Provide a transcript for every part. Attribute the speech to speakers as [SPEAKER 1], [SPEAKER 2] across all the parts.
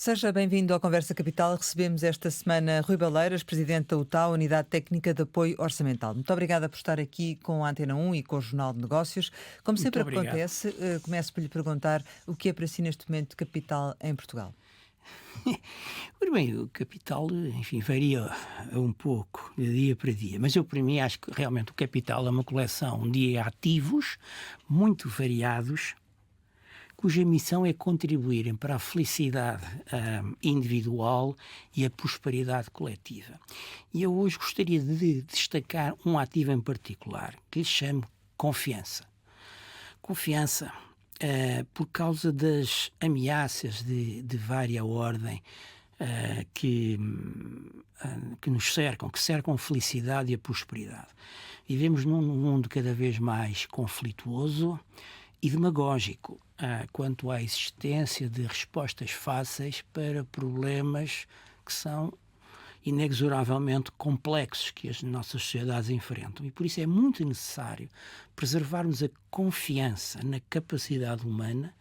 [SPEAKER 1] Seja bem-vindo ao Conversa Capital. Recebemos esta semana Rui Baleiras, Presidente da UTAU, Unidade Técnica de Apoio Orçamental. Muito obrigada por estar aqui com a Antena 1 e com o Jornal de Negócios. Como
[SPEAKER 2] Muito
[SPEAKER 1] sempre
[SPEAKER 2] obrigado.
[SPEAKER 1] acontece, começo por lhe perguntar o que é para si neste momento capital em Portugal.
[SPEAKER 2] Ora bem, o capital, enfim, varia um pouco de dia para dia, mas eu, para mim, acho que realmente o capital é uma coleção de ativos muito variados, cuja missão é contribuírem para a felicidade individual e a prosperidade coletiva. E eu hoje gostaria de destacar um ativo em particular, que lhe chamo confiança. Confiança, por causa das ameaças de vária ordem que nos cercam, que cercam a felicidade e a prosperidade. Vivemos num mundo cada vez mais conflituoso e demagógico quanto à existência de respostas fáceis para problemas que são inexoravelmente complexos que as nossas sociedades enfrentam. E por isso é muito necessário preservarmos a confiança na capacidade humana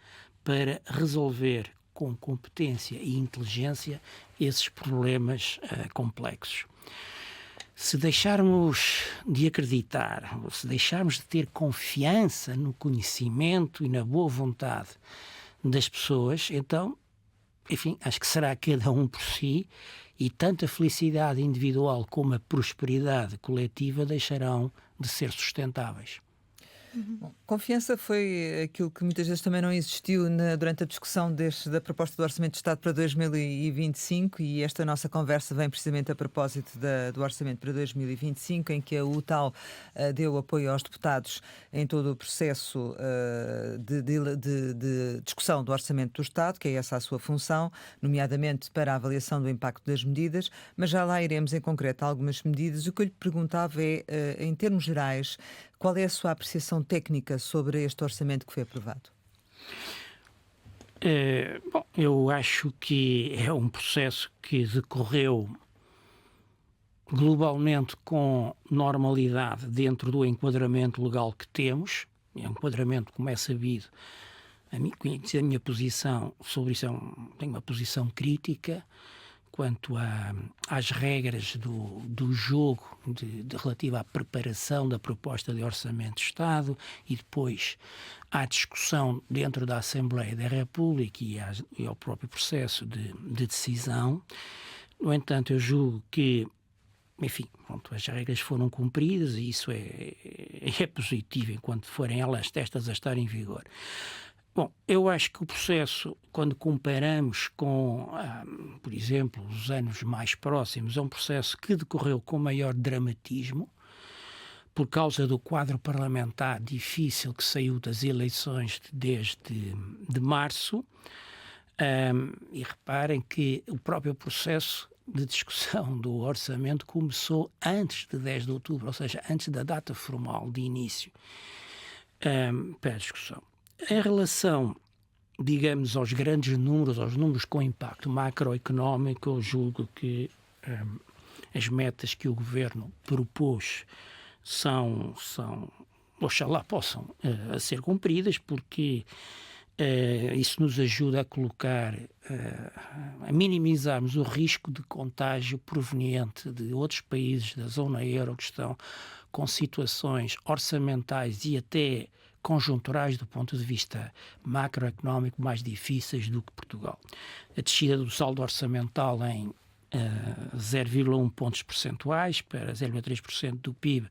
[SPEAKER 2] para resolver com competência e inteligência esses problemas complexos. Se deixarmos de acreditar, ou se deixarmos de ter confiança no conhecimento e na boa vontade das pessoas, então, enfim, acho que será cada um por si e tanto a felicidade individual como a prosperidade coletiva deixarão de ser sustentáveis.
[SPEAKER 1] Bom, confiança foi aquilo que muitas vezes também não existiu durante a discussão da proposta do Orçamento de Estado para 2025 e esta nossa conversa vem precisamente a propósito do Orçamento para 2025, em que a UTAU deu apoio aos deputados em todo o processo de discussão do Orçamento do Estado, que é essa a sua função, nomeadamente para a avaliação do impacto das medidas, mas já lá iremos em concreto a algumas medidas. O que eu lhe perguntava é, em termos gerais, qual é a sua apreciação técnica sobre este orçamento que foi aprovado?
[SPEAKER 2] Bom, eu acho que é um processo que decorreu globalmente com normalidade dentro do enquadramento legal que temos. É um enquadramento, como é sabido, a minha posição sobre isso tenho uma posição crítica quanto às regras do jogo relativa à preparação da proposta de Orçamento de Estado e depois à discussão dentro da Assembleia da República e ao próprio processo de decisão. No entanto, eu julgo que, enfim, pronto, as regras foram cumpridas e isso é positivo enquanto forem estas a estar em vigor. Bom, eu acho que o processo, quando comparamos com, por exemplo, os anos mais próximos, é um processo que decorreu com maior dramatismo, por causa do quadro parlamentar difícil que saiu das eleições desde março. E reparem que o próprio processo de discussão do orçamento começou antes de 10 de outubro, ou seja, antes da data formal de início para a discussão. Em relação, digamos, aos grandes números, aos números com impacto macroeconómico, eu julgo que as metas que o Governo propôs oxalá possam ser cumpridas, porque isso nos ajuda a colocar, a minimizarmos o risco de contágio proveniente de outros países da zona euro que estão com situações orçamentais e até conjunturais do ponto de vista macroeconómico mais difíceis do que Portugal. A descida do saldo orçamental em 0,1 pontos percentuais para 0,3% do PIB,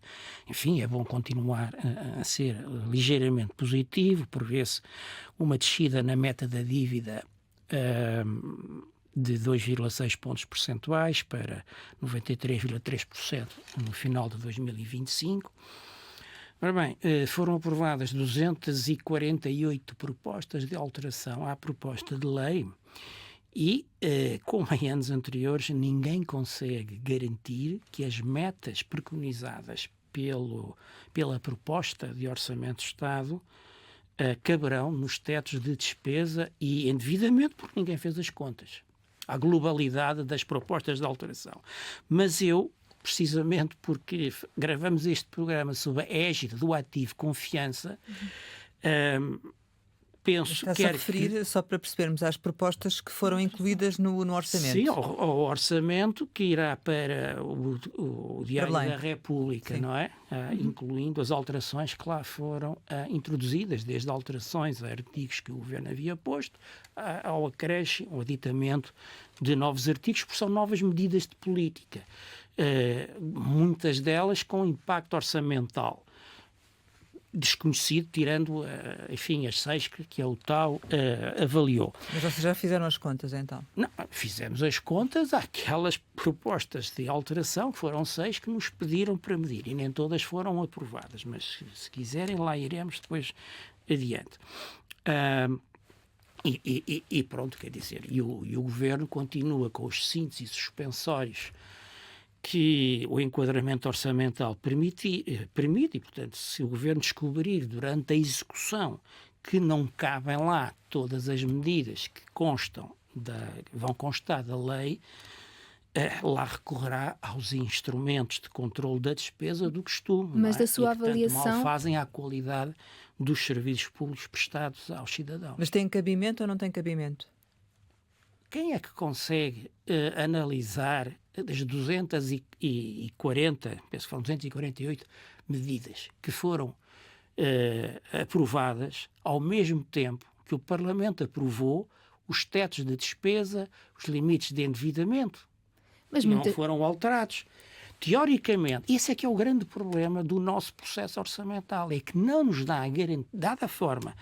[SPEAKER 2] enfim, é bom continuar a ser ligeiramente positivo, prevê-se uma descida na meta da dívida de 2,6 pontos percentuais para 93,3% no final de 2025. Ora bem, foram aprovadas 248 propostas de alteração à proposta de lei e, como em anos anteriores, ninguém consegue garantir que as metas preconizadas pela proposta de Orçamento de Estado caberão nos tetos de despesa e endividamento, porque ninguém fez as contas. A globalidade das propostas de alteração. Mas eu, precisamente porque gravamos este programa sob a égide do ativo confiança, penso
[SPEAKER 1] Está-se a referir, só para percebermos, às propostas que foram incluídas no orçamento.
[SPEAKER 2] Sim, ao orçamento que irá para o Diário da República,
[SPEAKER 1] sim,
[SPEAKER 2] não é? Incluindo as alterações que lá foram introduzidas, desde alterações a artigos que o Governo havia posto, ao acréscimo, ao aditamento de novos artigos, porque são novas medidas de política. Muitas delas com impacto orçamental desconhecido, tirando, enfim, as 6 que a UTAU avaliou.
[SPEAKER 1] Mas vocês já fizeram as contas, então?
[SPEAKER 2] Não, fizemos as contas àquelas propostas de alteração, que foram 6 que nos pediram para medir, e nem todas foram aprovadas, mas se quiserem lá iremos depois adiante. E pronto, quer dizer, e o Governo continua com os cintos e suspensórios que o enquadramento orçamental permite, e, portanto, se o Governo descobrir durante a execução que não cabem lá todas as medidas que vão constar da lei, lá recorrerá aos instrumentos de controle da despesa do costume.
[SPEAKER 3] Mas da sua avaliação...
[SPEAKER 2] mal fazem à qualidade dos serviços públicos prestados aos cidadãos.
[SPEAKER 1] Mas tem cabimento ou não tem cabimento?
[SPEAKER 2] Quem é que consegue analisar das 240, penso que foram 248 medidas que foram aprovadas ao mesmo tempo que o Parlamento aprovou os tetos de despesa, os limites de endividamento, que não foram alterados? Teoricamente, esse é que é o grande problema do nosso processo orçamental, é que não nos dá a garantia, dada a forma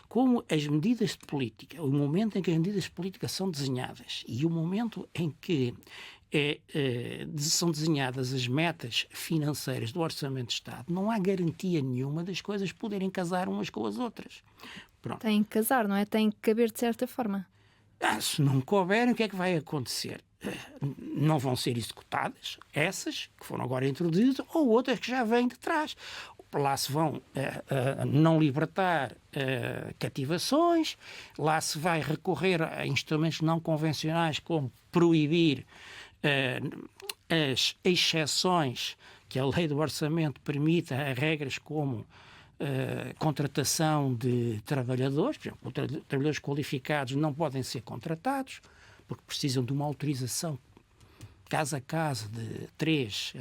[SPEAKER 2] como as medidas de política, o momento em que as medidas de política são desenhadas e o momento em que são desenhadas as metas financeiras do Orçamento de Estado, não há garantia nenhuma das coisas poderem casar umas com as outras. Pronto.
[SPEAKER 3] Tem que casar, não é? Tem que caber de certa forma.
[SPEAKER 2] Se não couberem, o que é que vai acontecer? Não vão ser executadas essas que foram agora introduzidas ou outras que já vêm de trás. Lá se vão não libertar cativações, lá se vai recorrer a instrumentos não convencionais como proibir as exceções que a lei do orçamento permite a regras como contratação de trabalhadores. Por exemplo, trabalhadores qualificados não podem ser contratados porque precisam de uma autorização casa a casa de 3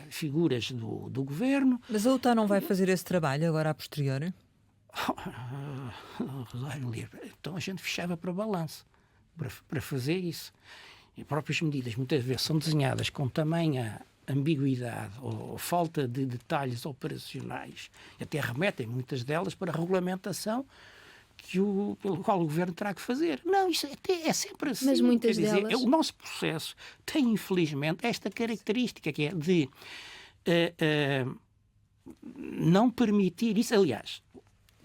[SPEAKER 2] figuras do Governo.
[SPEAKER 1] Mas a UTA não vai fazer esse trabalho agora a posteriori?
[SPEAKER 2] Então a gente fechava para balanço para fazer isso. E próprias medidas muitas vezes são desenhadas com tamanha ambiguidade ou falta de detalhes operacionais, até remetem muitas delas para a regulamentação pelo qual o Governo terá que fazer. Não, isso é sempre assim.
[SPEAKER 3] Mas muitas delas...
[SPEAKER 2] O nosso processo tem, infelizmente, esta característica que é de não permitir isso. Aliás,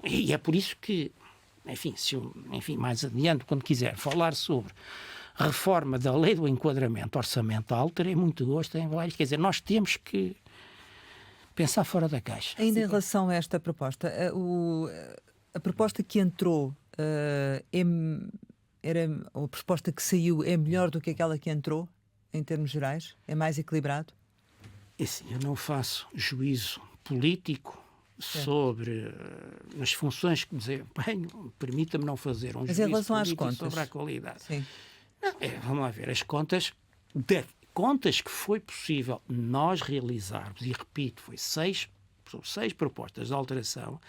[SPEAKER 2] e é por isso que, enfim, mais adiante, quando quiser falar sobre a reforma da lei do enquadramento orçamental, terei muito gosto em falar. Quer dizer, nós temos que pensar fora da caixa.
[SPEAKER 1] Ainda em relação a esta proposta, a proposta que entrou, a proposta que saiu é melhor do que aquela que entrou, em termos gerais? É mais equilibrado?
[SPEAKER 2] Assim, eu não faço juízo político sobre as funções que desempenho, permita-me não fazer um juízo político sobre a qualidade.
[SPEAKER 1] Sim.
[SPEAKER 2] Não, vamos lá ver, as contas que foi possível nós realizarmos, e repito, são 6 propostas de alteração.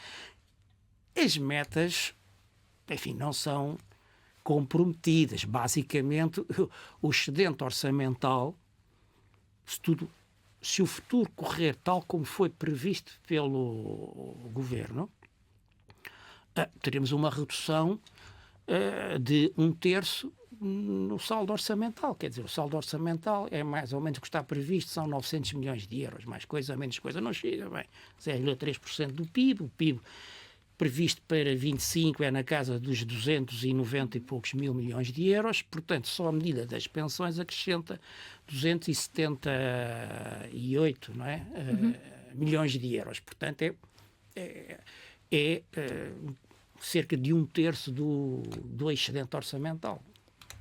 [SPEAKER 2] As metas, enfim, não são comprometidas. Basicamente, o excedente orçamental, se o futuro correr tal como foi previsto pelo Governo, teremos uma redução de 1/3 no saldo orçamental. Quer dizer, o saldo orçamental é mais ou menos o que está previsto, são 900 milhões de euros, mais coisa, menos coisa, não chega bem. 0,3% do PIB, o PIB previsto para 25 é na casa dos 290 e poucos mil milhões de euros, portanto, só a medida das pensões acrescenta 278, não é? Milhões de euros. Portanto, é cerca de 1/3 do excedente orçamental.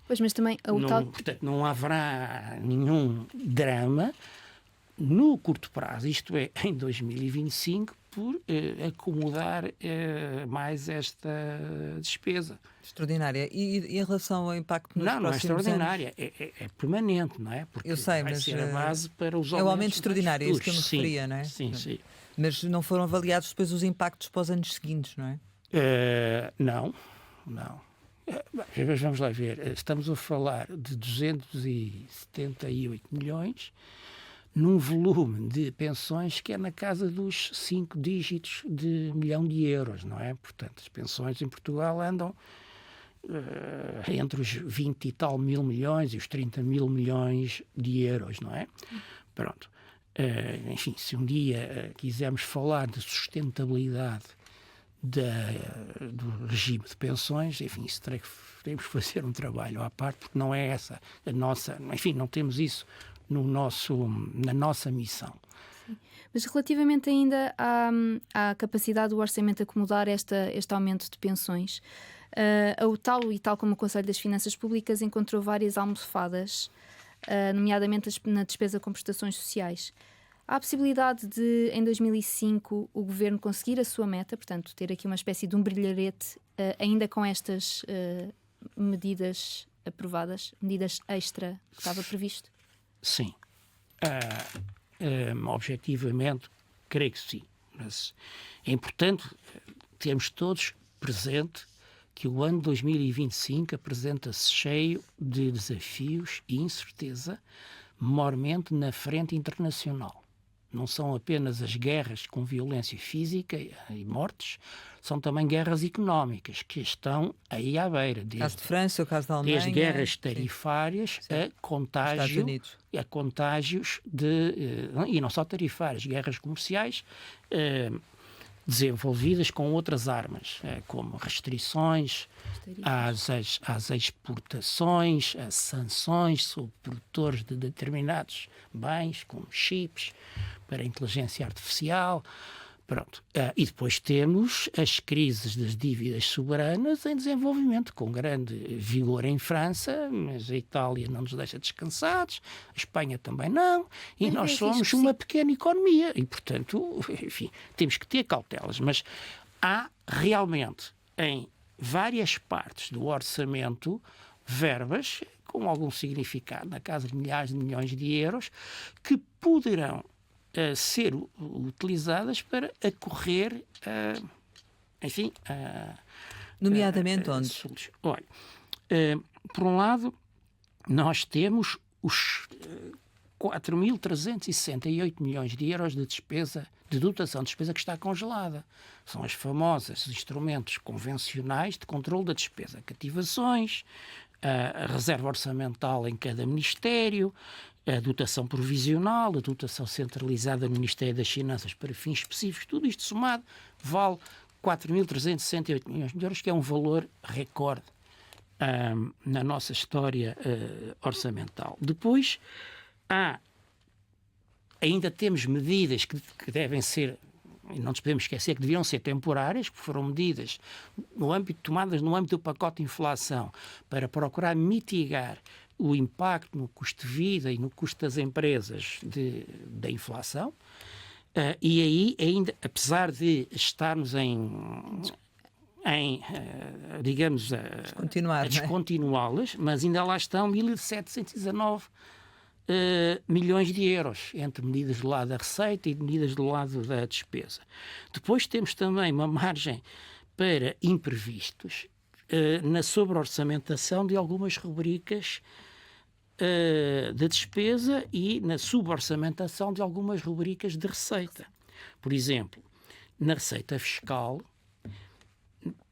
[SPEAKER 3] Pois, mas também
[SPEAKER 2] Portanto, não haverá nenhum drama no curto prazo, isto é, em 2025, por acomodar mais esta despesa.
[SPEAKER 1] Extraordinária. E em relação ao impacto nos
[SPEAKER 2] Não é
[SPEAKER 1] próximos
[SPEAKER 2] extraordinária,
[SPEAKER 1] anos?
[SPEAKER 2] é permanente, não é? Porque
[SPEAKER 1] Eu sei,
[SPEAKER 2] vai
[SPEAKER 1] mas
[SPEAKER 2] ser a base para os aumentos.
[SPEAKER 1] é o aumento extraordinário, é isso que eu me
[SPEAKER 2] futuros.
[SPEAKER 1] referia, não é?
[SPEAKER 2] Sim, sim.
[SPEAKER 1] Mas não foram avaliados depois os impactos para os anos seguintes, não é?
[SPEAKER 2] Não. Mas vamos lá ver. Estamos a falar de 278 milhões num volume de pensões que é na casa dos 5 dígitos de milhão de euros, não é? Portanto, as pensões em Portugal andam entre os 20 e tal mil milhões e os 30 mil milhões de euros, não é? Pronto. Enfim, se um dia quisermos falar de sustentabilidade do regime de pensões, enfim, isso teremos que fazer um trabalho à parte, porque não é essa a nossa, enfim, não temos isso na nossa missão.
[SPEAKER 3] Sim. Mas relativamente ainda à capacidade do orçamento acomodar este aumento de pensões, tal como o Conselho das Finanças Públicas encontrou várias almofadas, nomeadamente na despesa com prestações sociais. Há a possibilidade de, em 2005, o Governo conseguir a sua meta, portanto, ter aqui uma espécie de um brilharete, ainda com estas medidas aprovadas, medidas extra que estava previsto?
[SPEAKER 2] Sim. Objetivamente, creio que sim. Mas é importante termos todos presente que o ano 2025 apresenta-se cheio de desafios e incerteza, maiormente na frente internacional. Não são apenas as guerras com violência física e mortes, são também guerras económicas que estão aí à beira.
[SPEAKER 1] O caso de França, o caso da Alemanha.
[SPEAKER 2] Desde guerras tarifárias a contágios e não só tarifárias, guerras comerciais desenvolvidas com outras armas, como restrições às exportações, às sanções sobre produtores de determinados bens, como chips, para a inteligência artificial. Pronto. E depois temos as crises das dívidas soberanas em desenvolvimento, com grande vigor em França, mas a Itália não nos deixa descansados, a Espanha também não, e nós somos uma pequena economia e, portanto, enfim, temos que ter cautelas. Mas há realmente, em várias partes do orçamento, verbas com algum significado, na casa de milhares de milhões de euros, que poderão ser utilizadas para acorrer, enfim...
[SPEAKER 1] Nomeadamente onde?
[SPEAKER 2] Olha, por um lado, nós temos os 4.368 milhões de euros de despesa, de dotação de despesa que está congelada. São os famosos instrumentos convencionais de controle da despesa, cativações, a reserva orçamental em cada ministério, a dotação provisional, a dotação centralizada no Ministério das Finanças para fins específicos, tudo isto somado vale 4.368 milhões de euros, que é um valor recorde na nossa história orçamental. Depois, ainda temos medidas que devem ser, e não nos podemos esquecer que deviam ser temporárias, que foram medidas tomadas no âmbito do pacote de inflação para procurar mitigar o impacto no custo de vida e no custo das empresas da inflação. E aí, ainda, apesar de estarmos digamos, a descontinuá-las, mas ainda lá estão 1.719 milhões de euros, entre medidas do lado da receita e medidas do lado da despesa. Depois temos também uma margem para imprevistos na sobre-orçamentação de algumas rubricas da despesa e na suborçamentação de algumas rubricas de receita. Por exemplo, na receita fiscal,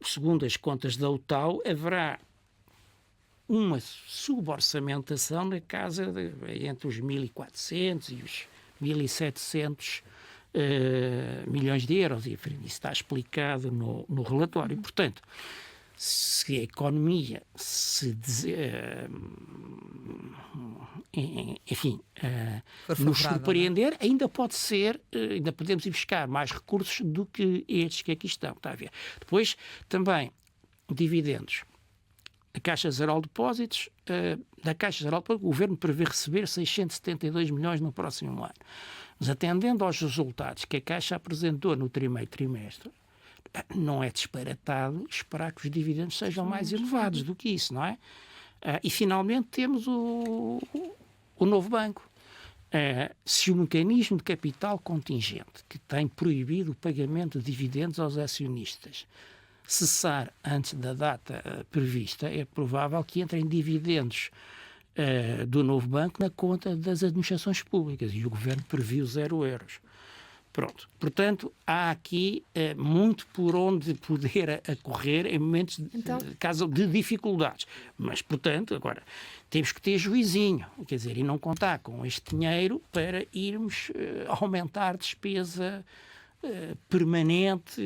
[SPEAKER 2] segundo as contas da UTAU, haverá uma suborçamentação na casa entre os 1.400 e os 1.700 milhões de euros. E isso está explicado no relatório. Portanto, se a economia nos surpreender, ainda pode ser, ainda podemos ir buscar mais recursos do que estes que aqui estão, está a ver? Depois, também, dividendos. a Caixa Geral de Depósitos, da Caixa Geral de Depósitos, o Governo prevê receber 672 milhões no próximo ano. Mas atendendo aos resultados que a Caixa apresentou no primeiro trimestre, não é disparatado esperar que os dividendos sejam mais elevados do que isso, não é? E finalmente temos o novo banco. Se o mecanismo de capital contingente, que tem proibido o pagamento de dividendos aos acionistas, cessar antes da data prevista, é provável que entrem dividendos do novo banco na conta das administrações públicas, e o Governo previu 0 euros. Pronto. Portanto, há aqui muito por onde poder correr em momentos de dificuldades. Mas, portanto, agora, temos que ter juizinho, quer dizer, e não contar com este dinheiro para irmos aumentar despesa permanente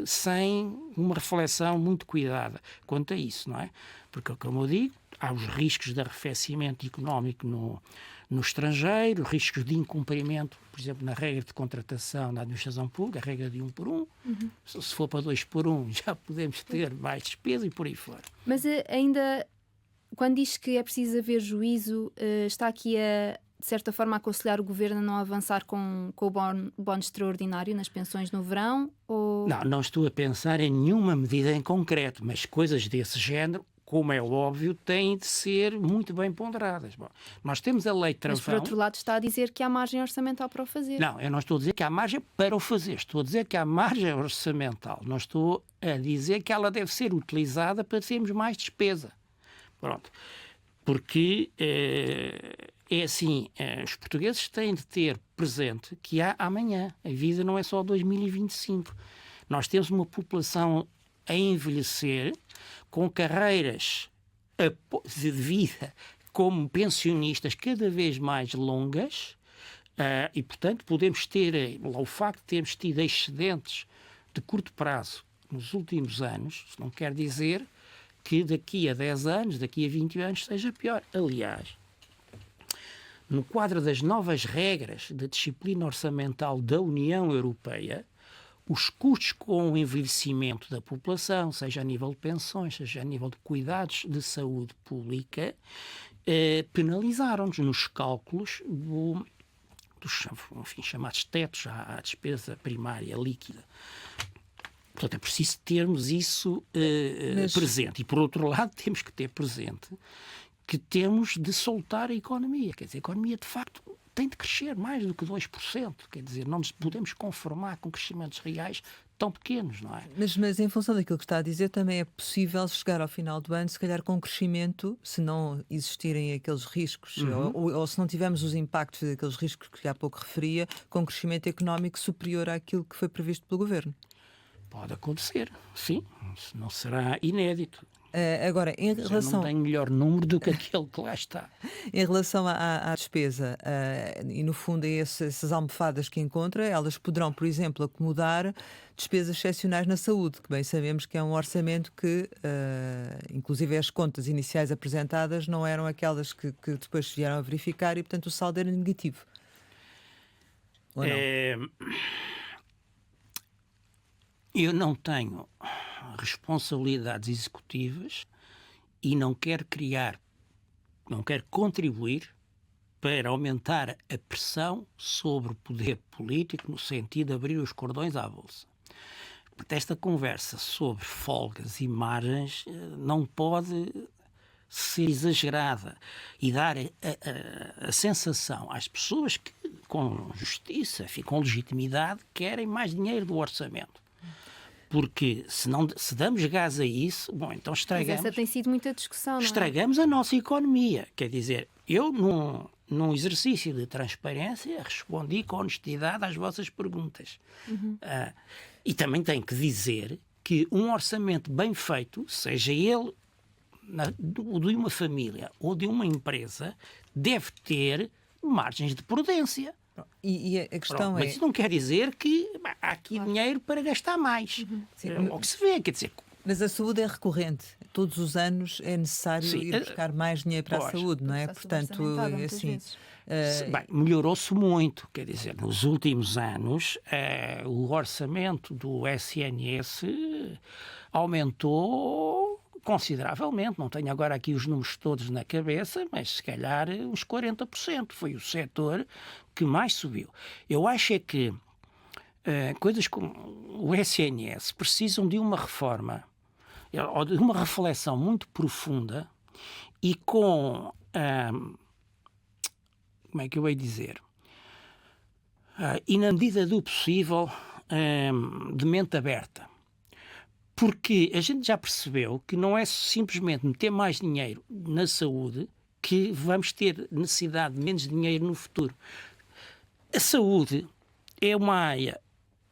[SPEAKER 2] sem uma reflexão muito cuidada quanto a isso, não é? Porque, como eu digo, há os riscos de arrefecimento económico no estrangeiro, riscos de incumprimento, por exemplo, na regra de contratação na administração pública, a regra de 1 por 1. Se for para 2 por 1, já podemos ter mais despesa e por aí fora.
[SPEAKER 3] Mas ainda, quando diz que é preciso haver juízo, está aqui de certa forma, a aconselhar o Governo a não avançar com o bónus extraordinário nas pensões no verão? Ou...
[SPEAKER 2] Não estou a pensar em nenhuma medida em concreto, mas coisas desse género, como é óbvio, têm de ser muito bem ponderadas. Bom, nós temos a lei de travão...
[SPEAKER 3] Mas, por outro lado, está a dizer que há margem orçamental para o fazer.
[SPEAKER 2] Não, eu não estou a dizer que há margem para o fazer. Estou a dizer que há margem orçamental. Não estou a dizer que ela deve ser utilizada para termos mais despesa. Pronto. Porque é assim, os portugueses têm de ter presente que há amanhã. A vida não é só 2025. Nós temos uma população a envelhecer, com carreiras de vida como pensionistas cada vez mais longas, e, portanto, podemos ter, o facto de termos tido excedentes de curto prazo nos últimos anos, não quer dizer que daqui a 10 anos, daqui a 20 anos, seja pior. Aliás, no quadro das novas regras de disciplina orçamental da União Europeia, os custos com o envelhecimento da população, seja a nível de pensões, seja a nível de cuidados de saúde pública, penalizaram-nos nos cálculos dos chamados tetos à despesa primária líquida. Portanto, é preciso termos isso presente. E, por outro lado, temos que ter presente que temos de soltar a economia. Quer dizer, a economia, de facto, tem de crescer mais do que 2%. Quer dizer, não nos podemos conformar com crescimentos reais tão pequenos, não é?
[SPEAKER 1] Mas em função daquilo que está a dizer, também é possível chegar ao final do ano, se calhar com crescimento, se não existirem aqueles riscos, ou se não tivermos os impactos daqueles riscos que há pouco referia, com crescimento económico superior àquilo que foi previsto pelo Governo.
[SPEAKER 2] Pode acontecer, sim. Não será inédito.
[SPEAKER 1] Agora, em relação...
[SPEAKER 2] não tenho melhor número do que aquele que lá está.
[SPEAKER 1] Em relação à despesa, e no fundo a essas almofadas que encontra, elas poderão, por exemplo, acomodar despesas excepcionais na saúde, que bem sabemos que é um orçamento que, inclusive as contas iniciais apresentadas, não eram aquelas que depois vieram a verificar e, portanto, o saldo era negativo. Ou não?
[SPEAKER 2] Eu não tenho responsabilidades executivas e não quero contribuir para aumentar a pressão sobre o poder político no sentido de abrir os cordões à bolsa. Portanto, esta conversa sobre folgas e margens não pode ser exagerada e dar a sensação às pessoas que, com justiça, com legitimidade, querem mais dinheiro do orçamento. Porque se damos gás a isso, bom, então estragamos...
[SPEAKER 3] Mas essa tem sido muita discussão, não é?
[SPEAKER 2] Estragamos a nossa economia. Quer dizer, eu, num exercício de transparência, respondi com honestidade às vossas perguntas. E também tenho que dizer que um orçamento bem feito, seja ele de uma família ou de uma empresa, deve ter margens de prudência.
[SPEAKER 1] E a questão
[SPEAKER 2] mas isso não quer dizer que há aqui dinheiro para gastar mais. É o que se vê, quer dizer...
[SPEAKER 1] Mas a saúde é recorrente. Todos os anos é necessário ir buscar mais dinheiro para a saúde, não é? Portanto, assim...
[SPEAKER 2] Bem, melhorou-se muito. Quer dizer, nos últimos anos, o orçamento do SNS aumentou consideravelmente, não tenho agora aqui os números todos na cabeça, mas se calhar uns 40%. Foi o setor que mais subiu. Eu acho é que coisas como o SNS precisam de uma reforma, ou de uma reflexão muito profunda e com, como é que eu hei dizer, e na medida do possível, de mente aberta. Porque a gente já percebeu que não é simplesmente meter mais dinheiro na saúde que vamos ter necessidade de menos dinheiro no futuro. A saúde é uma área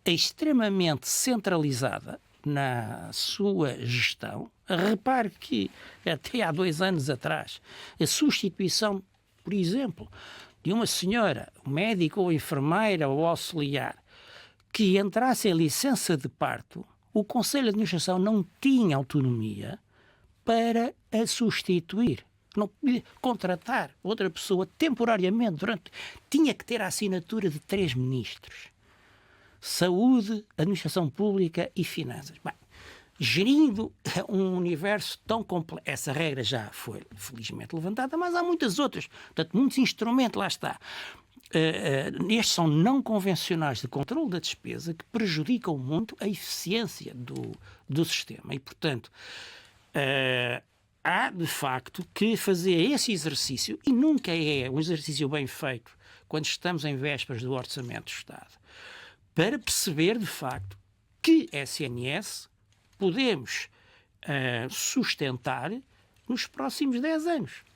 [SPEAKER 2] extremamente centralizada na sua gestão. Repare que até há 2 anos atrás a substituição, por exemplo, de uma senhora, médica ou enfermeira ou auxiliar, que entrasse em licença de parto, o Conselho de Administração não tinha autonomia para a substituir. Não podia contratar outra pessoa temporariamente. Tinha que ter a assinatura de 3 ministros. Saúde, Administração Pública e Finanças. Bem, gerindo um universo tão complexo. Essa regra já foi felizmente levantada, mas há muitas outras. Portanto, muitos instrumentos, lá está. Estes são não convencionais de controle da despesa que prejudicam muito a eficiência do sistema. E, portanto, há de facto que fazer esse exercício, e nunca é um exercício bem feito quando estamos em vésperas do Orçamento do Estado, para perceber de facto que SNS podemos sustentar nos próximos 10 anos.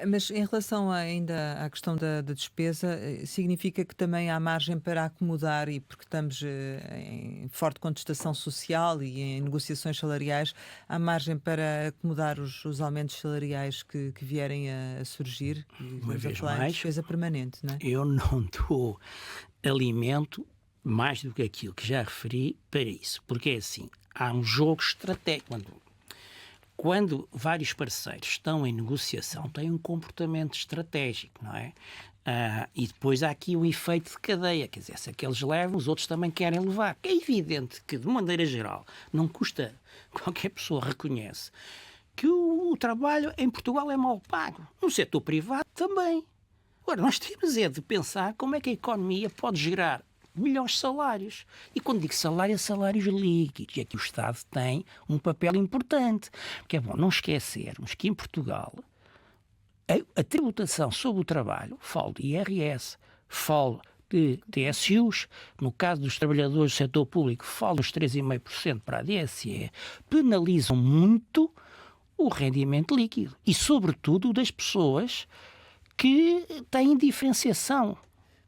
[SPEAKER 1] Mas em relação ainda à questão da despesa, significa que também há margem para acomodar, e porque estamos em forte contestação social e em negociações salariais, há margem para acomodar os aumentos salariais que vierem a surgir?
[SPEAKER 2] Uma vez
[SPEAKER 1] a falar
[SPEAKER 2] mais,
[SPEAKER 1] em despesa permanente, não é?
[SPEAKER 2] Eu não dou alimento mais do que aquilo que já referi para isso, porque é assim, há um jogo estratégico. Quando vários parceiros estão em negociação, têm um comportamento estratégico, não é? E depois há aqui o efeito de cadeia, quer dizer, se aqueles levam, os outros também querem levar. É evidente que, de maneira geral, não custa, qualquer pessoa reconhece, que o trabalho em Portugal é mal pago. No setor privado também. Agora, nós temos de pensar como é que a economia pode gerar melhores salários. E quando digo salário, é salários líquidos. E aqui o Estado tem um papel importante. Porque é bom não esquecermos que em Portugal a tributação sobre o trabalho, falo de IRS, falo de TSUs, no caso dos trabalhadores do setor público, falo dos 3,5% para a DSE, penalizam muito o rendimento líquido. E, sobretudo, das pessoas que têm diferenciação.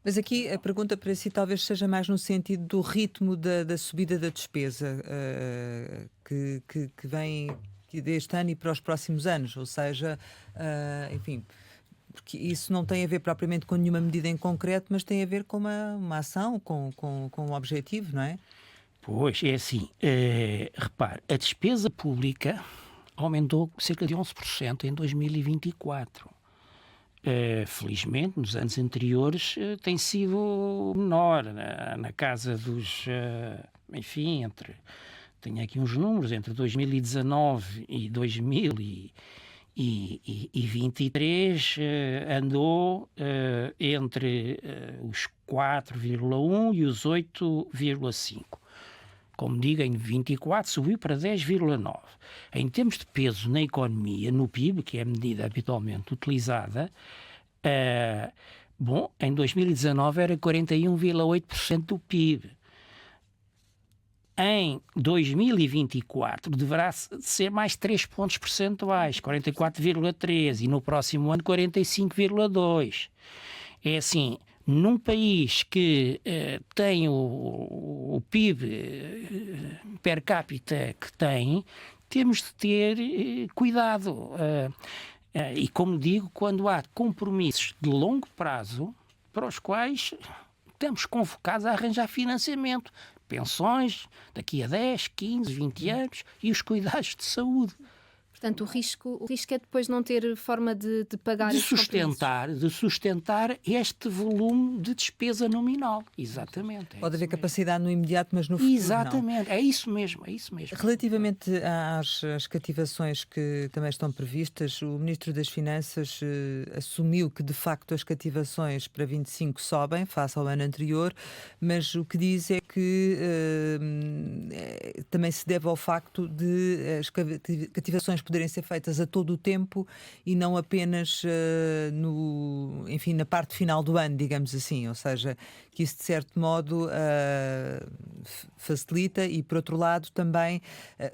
[SPEAKER 1] Mas aqui a pergunta para si talvez seja mais no sentido do ritmo da subida da despesa que vem deste ano e para os próximos anos, ou seja, enfim, porque isso não tem a ver propriamente com nenhuma medida em concreto, mas tem a ver com uma ação, com um objetivo, não é?
[SPEAKER 2] Pois, é assim, repare, a despesa pública aumentou cerca de 11% em 2024. Felizmente, nos anos anteriores tem sido menor, na casa dos, enfim, tenho aqui uns números, entre 2019 e 2023 andou entre os 4,1 e os 8,5. Como digo, em 24 subiu para 10,9. Em termos de peso na economia, no PIB, que é a medida habitualmente utilizada, em 2019 era 41,8% do PIB. Em 2024 deverá ser mais 3 pontos percentuais, 44,3%, e no próximo ano 45,2%. É assim, num país que tem o PIB per capita que tem, temos de ter cuidado. E como digo, quando há compromissos de longo prazo para os quais estamos convocados a arranjar financiamento, pensões daqui a 10, 15, 20 anos e os cuidados de saúde.
[SPEAKER 3] Portanto, o risco é depois não ter forma de pagar
[SPEAKER 2] de
[SPEAKER 3] esses compromissos.
[SPEAKER 2] sustentar este volume de despesa nominal. Exatamente.
[SPEAKER 1] Pode haver capacidade no imediato, mas no futuro
[SPEAKER 2] Exatamente,
[SPEAKER 1] não.
[SPEAKER 2] é isso mesmo.
[SPEAKER 1] Relativamente às cativações que também estão previstas, o Ministro das Finanças assumiu que, de facto, as cativações para 25 sobem face ao ano anterior, mas o que diz é que também se deve ao facto de as cativações poderem ser feitas a todo o tempo e não apenas na parte final do ano, digamos assim, ou seja, que isso de certo modo facilita e, por outro lado, também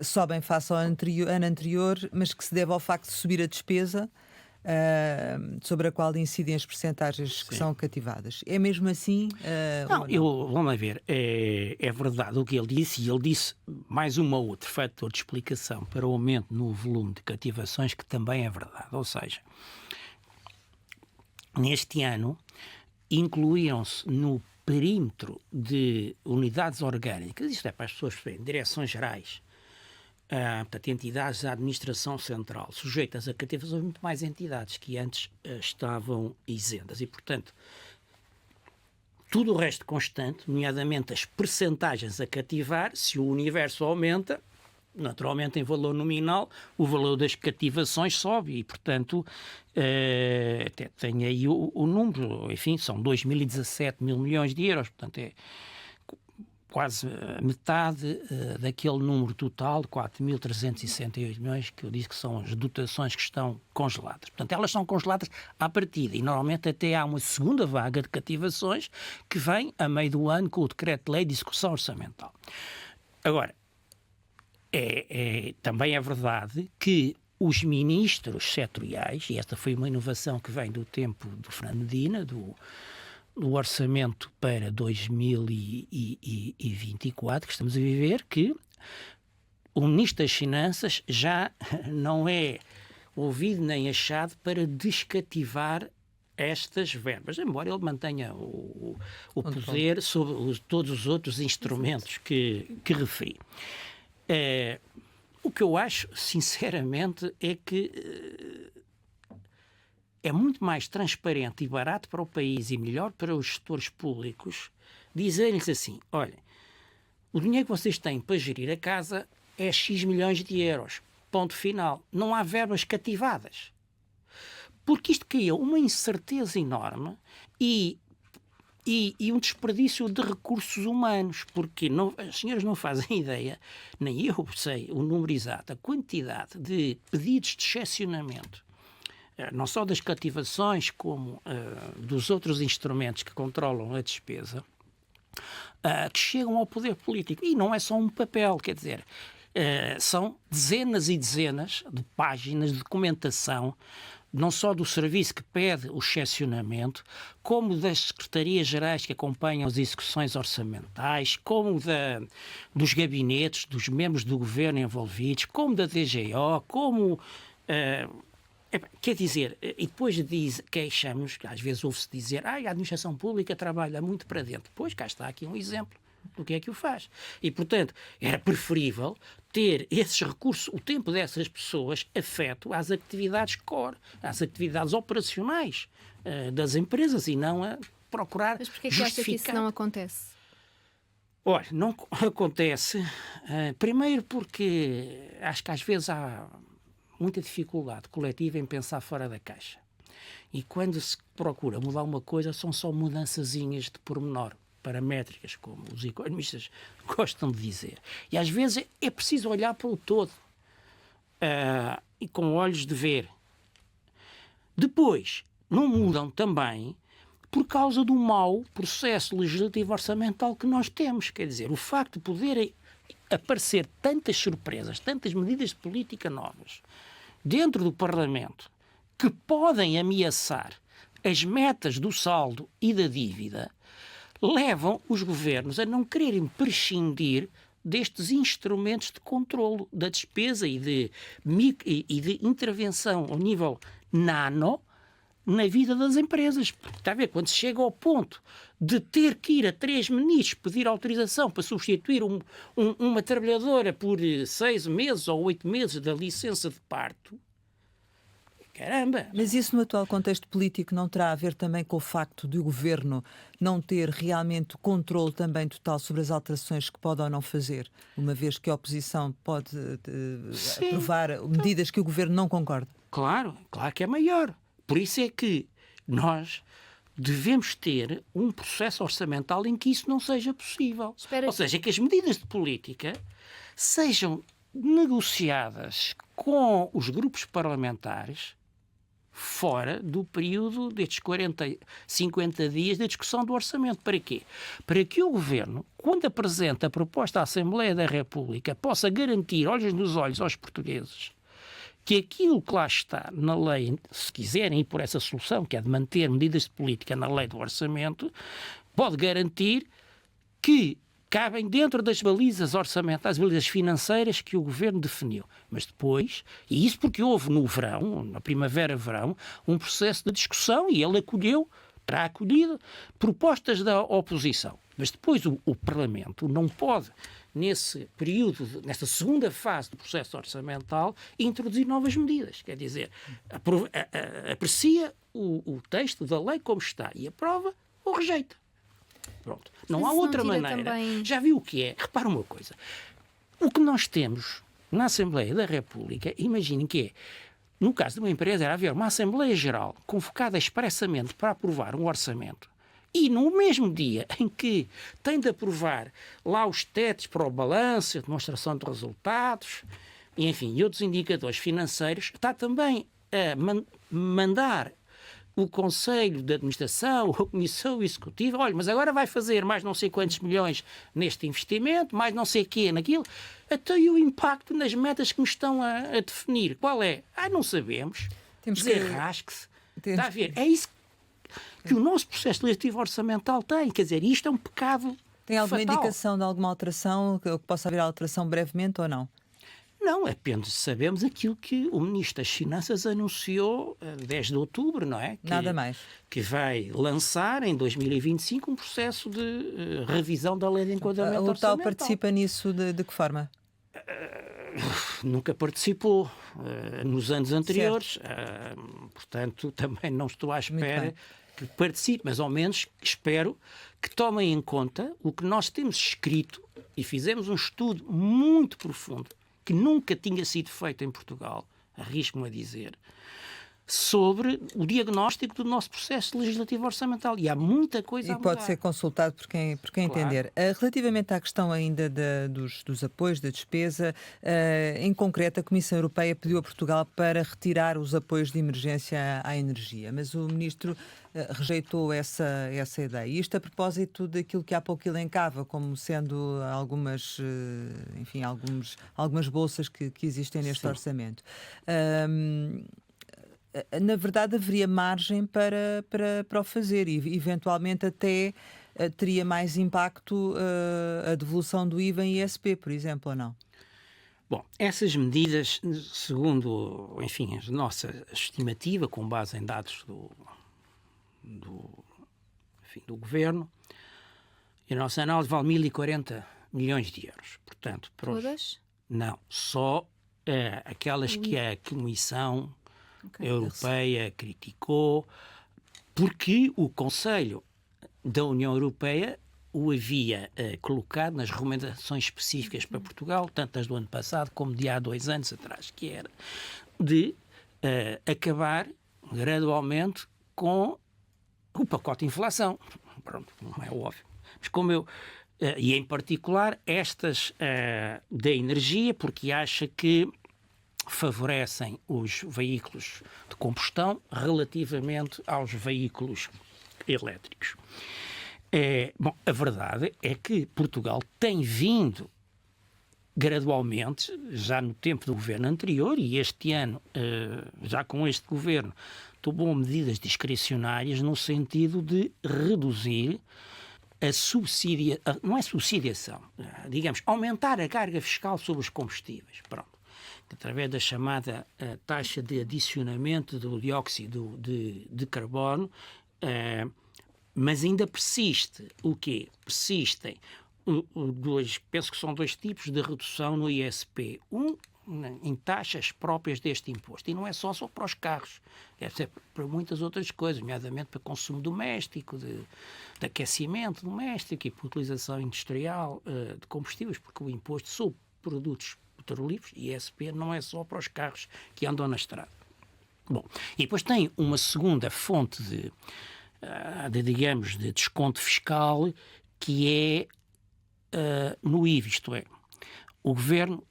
[SPEAKER 1] sobem face ao ano anterior, mas que se deve ao facto de subir a despesa sobre a qual incidem as percentagens que são cativadas. É mesmo assim?
[SPEAKER 2] Não, vamos ver, é verdade o que ele disse, e ele disse mais outro fator de explicação para o aumento no volume de cativações, que também é verdade. Ou seja, neste ano incluíram-se no perímetro de unidades orgânicas, isto é para as pessoas verem, direções gerais, portanto, entidades da administração central sujeitas a cativações, muito mais entidades que antes estavam isentas. E, portanto, tudo o resto constante, nomeadamente as percentagens a cativar, se o universo aumenta, naturalmente em valor nominal, o valor das cativações sobe e, portanto, até tem aí o número, enfim, são 2.017 mil milhões de euros, portanto é quase metade daquele número total de 4.368 milhões que eu disse que são as dotações que estão congeladas. Portanto, elas são congeladas à partida e normalmente até há uma segunda vaga de cativações que vem a meio do ano com o Decreto-Lei de Execução Orçamental. Agora, também é verdade que os ministros setoriais, e esta foi uma inovação que vem do tempo do Fernando Medina, do orçamento para 2024 que estamos a viver, que o Ministro das Finanças já não é ouvido nem achado para descativar estas verbas, embora ele mantenha o poder sobre todos os outros instrumentos que referi. O que eu acho, sinceramente, é que é muito mais transparente e barato para o país e melhor para os gestores públicos dizerem-lhes assim: olha, o dinheiro que vocês têm para gerir a casa é X milhões de euros. Ponto final. Não há verbas cativadas. Porque isto cria uma incerteza enorme e um desperdício de recursos humanos, porque as senhoras não fazem ideia, nem eu sei o número exato, a quantidade de pedidos de excepcionamento, não só das cativações, como dos outros instrumentos que controlam a despesa, que chegam ao poder político. E não é só um papel, quer dizer, são dezenas e dezenas de páginas de documentação, não só do serviço que pede o excepcionamento, como das secretarias-gerais que acompanham as execuções orçamentais, como dos gabinetes, dos membros do governo envolvidos, como da DGO, como... quer dizer, e depois queixamos, às vezes ouve-se dizer a administração pública trabalha muito para dentro. Pois, cá está aqui um exemplo do que é que o faz. E, portanto, era preferível ter esses recursos, o tempo dessas pessoas afeto às atividades core, às atividades operacionais das empresas e não a procurar
[SPEAKER 3] Mas porquê que acha que isso não acontece?
[SPEAKER 2] Olha, não acontece, primeiro porque acho que às vezes há muita dificuldade coletiva em pensar fora da caixa. E quando se procura mudar uma coisa, são só mudançazinhas de pormenor, paramétricas, como os economistas gostam de dizer. E às vezes é preciso olhar para o todo e com olhos de ver. Depois, não mudam também por causa do mau processo legislativo orçamental que nós temos. Quer dizer, o facto de poderem aparecer tantas surpresas, tantas medidas de política novas dentro do Parlamento que podem ameaçar as metas do saldo e da dívida, levam os governos a não quererem prescindir destes instrumentos de controlo da despesa e de intervenção ao nível nano na vida das empresas. Está a ver? Quando se chega ao ponto de ter que ir a 3 ministros pedir autorização para substituir uma trabalhadora por 6 meses ou 8 meses da licença de parto, caramba!
[SPEAKER 1] Mas isso no atual contexto político não terá a ver também com o facto de o governo não ter realmente controle também total sobre as alterações que pode ou não fazer, uma vez que a oposição pode aprovar medidas que o governo não concorda?
[SPEAKER 2] Claro que é maior. Por isso é que nós devemos ter um processo orçamental em que isso não seja possível. Ou seja, que as medidas de política sejam negociadas com os grupos parlamentares fora do período destes 40, 50 dias da discussão do orçamento. Para quê? Para que o Governo, quando apresenta a proposta à Assembleia da República, possa garantir, olhos nos olhos aos portugueses, que aquilo que lá está na lei, se quiserem ir por essa solução, que é de manter medidas de política na lei do orçamento, pode garantir que cabem dentro das balizas orçamentais, das balizas financeiras que o Governo definiu. Mas depois, e isso porque houve no verão, na primavera-verão, um processo de discussão e ele terá acolhido propostas da oposição. Mas depois o Parlamento não pode, nesse período, nesta segunda fase do processo orçamental, introduzir novas medidas. Quer dizer, aprecia o texto da lei como está e aprova ou rejeita. Pronto. Não há outra maneira. Também... Já viu o que é? Repara uma coisa. O que nós temos na Assembleia da República, imaginem que é, no caso de uma empresa, era haver uma Assembleia Geral convocada expressamente para aprovar um orçamento e no mesmo dia em que tem de aprovar lá os tetos para o balanço, a demonstração de resultados, e, enfim, e outros indicadores financeiros, está também a mandar o Conselho de Administração, a Comissão Executiva, olha, mas agora vai fazer mais não sei quantos milhões neste investimento, mais não sei o quê naquilo, até o impacto nas metas que me estão a definir. Qual é? Não sabemos. Desarrasque-se. Está a ver? É isso que o nosso processo legislativo orçamental tem. Quer dizer, isto é um pecado
[SPEAKER 1] Tem alguma
[SPEAKER 2] fatal.
[SPEAKER 1] indicação de alguma alteração, que possa haver alteração brevemente ou não?
[SPEAKER 2] Não, apenas sabemos aquilo que o Ministro das Finanças anunciou a 10 de outubro, não é?
[SPEAKER 1] Nada mais.
[SPEAKER 2] Que vai lançar em 2025 um processo de revisão da lei de enquadramento orçamental.
[SPEAKER 1] O tal participa nisso de que forma?
[SPEAKER 2] Nunca participou nos anos anteriores, portanto também não estou à espera que participe, mas ao menos espero que tomem em conta o que nós temos escrito e fizemos um estudo muito profundo que nunca tinha sido feito em Portugal, arrisco-me a dizer, sobre o diagnóstico do nosso processo legislativo orçamental. E há muita coisa a mudar.
[SPEAKER 1] E pode ser consultado por quem entender. Relativamente à questão ainda dos apoios, da despesa, em concreto, a Comissão Europeia pediu a Portugal para retirar os apoios de emergência à energia, mas o Ministro rejeitou essa ideia. Isto a propósito daquilo que há pouco elencava, como sendo algumas bolsas que existem neste orçamento. Na verdade, haveria margem para o fazer e, eventualmente, até teria mais impacto a devolução do IVA em ISP, por exemplo, ou não?
[SPEAKER 2] Bom, essas medidas, segundo, enfim, a nossa estimativa, com base em dados do Governo, e a nossa análise vale 1.040 milhões de euros. Portanto,
[SPEAKER 3] todas?
[SPEAKER 2] Não, só aquelas que a Comissão Europeia criticou, porque o Conselho da União Europeia o havia colocado nas recomendações específicas para Portugal, tanto as do ano passado como de há 2 anos atrás, que era de acabar gradualmente com o pacote de inflação. Pronto, não é óbvio. Mas como eu... e em particular estas da energia, porque acha que favorecem os veículos de combustão relativamente aos veículos elétricos. Bom, a verdade é que Portugal tem vindo gradualmente, já no tempo do governo anterior, e este ano, já com este governo, tomou medidas discricionárias no sentido de reduzir não é subsidiação, digamos, aumentar a carga fiscal sobre os combustíveis. Pronto. através da chamada taxa de adicionamento do dióxido de carbono, mas ainda persiste o quê? Persistem penso que são 2 tipos de redução no ISP. Em taxas próprias deste imposto. E não é só para os carros, deve ser para muitas outras coisas, nomeadamente para consumo doméstico, de aquecimento doméstico e para utilização industrial de combustíveis, porque o imposto sobre produtos petrolíferos, ISP, não é só para os carros que andam na estrada. Bom, e depois tem uma segunda fonte digamos, de desconto fiscal, que é no IVA, isto é, o Governo,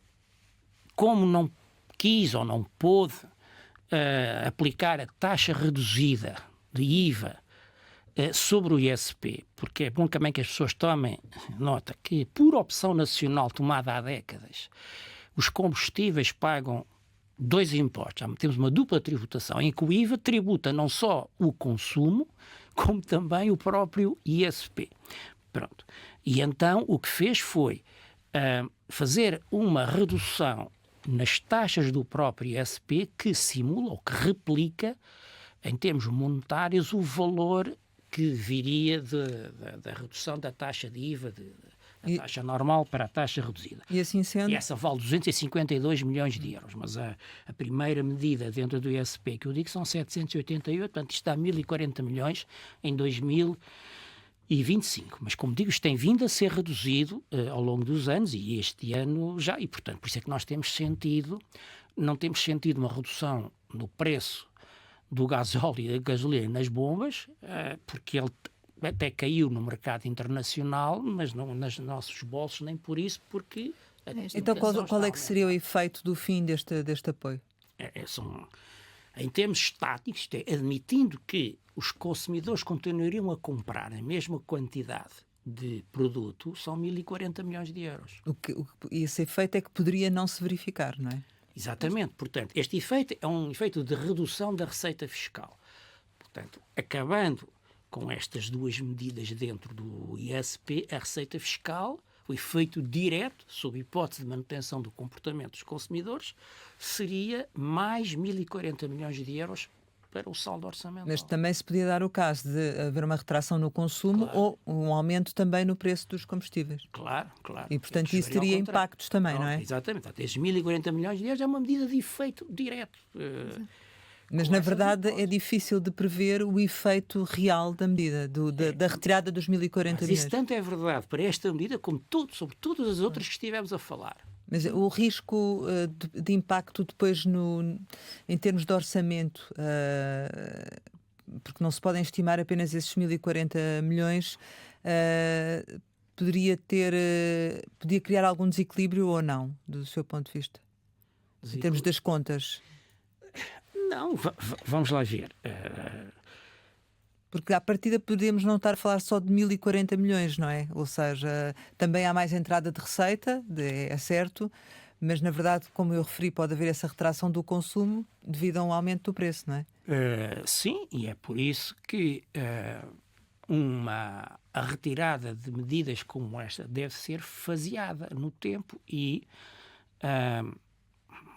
[SPEAKER 2] como não quis ou não pôde aplicar a taxa reduzida de IVA sobre o ISP, porque é bom também que as pessoas tomem nota que, por opção nacional tomada há décadas, os combustíveis pagam 2 impostos. Temos uma dupla tributação em que o IVA tributa não só o consumo, como também o próprio ISP. Pronto. E então o que fez foi fazer uma redução nas taxas do próprio ISP que simula ou que replica, em termos monetários, o valor que viria da redução da taxa de IVA, da taxa normal para a taxa reduzida.
[SPEAKER 1] E assim sendo...
[SPEAKER 2] E essa vale 252 milhões de euros, mas a primeira medida dentro do ISP que eu digo são 788, portanto isto dá 1.040 milhões em 2025. Mas, como digo, isto tem vindo a ser reduzido ao longo dos anos e este ano já, e portanto por isso é que nós não temos sentido uma redução no preço do gasóleo e da gasolina nas bombas, porque ele até caiu no mercado internacional, mas não nos nossos bolsos, nem por isso, porque...
[SPEAKER 1] Então qual é que seria o efeito do fim deste apoio?
[SPEAKER 2] Em termos estáticos, isto é, admitindo que os consumidores continuariam a comprar a mesma quantidade de produto, são 1.040 milhões de euros.
[SPEAKER 1] Esse efeito é que poderia não se verificar, não é?
[SPEAKER 2] Exatamente. Portanto, este efeito é um efeito de redução da receita fiscal. Portanto, acabando com estas 2 medidas dentro do ISP, a receita fiscal, o efeito direto, sob hipótese de manutenção do comportamento dos consumidores, seria mais 1.040 milhões de euros para o saldo orçamental.
[SPEAKER 1] Mas também se podia dar o caso de haver uma retração no consumo, claro, ou um aumento também no preço dos combustíveis.
[SPEAKER 2] Claro.
[SPEAKER 1] E, portanto, isso teria impactos também, não é?
[SPEAKER 2] Exatamente. Portanto, estes 1.040 milhões de euros é uma medida de efeito direto.
[SPEAKER 1] Mas, na verdade, é difícil de prever o efeito real da medida, da retirada dos 1.040 milhões.
[SPEAKER 2] Isso tanto é verdade para esta medida como sobre todas as outras que estivemos a falar.
[SPEAKER 1] Mas o risco de impacto depois em termos de orçamento, porque não se podem estimar apenas esses 1.040 milhões, podia criar algum desequilíbrio ou não, do seu ponto de vista? Em termos das contas?
[SPEAKER 2] Não, vamos lá ver.
[SPEAKER 1] Porque à partida podemos não estar a falar só de 1.040 milhões, não é? Ou seja, também há mais entrada de receita, é certo, mas na verdade, como eu referi, pode haver essa retração do consumo devido a um aumento do preço, não é?
[SPEAKER 2] Sim, e é por isso que a retirada de medidas como esta deve ser faseada no tempo e,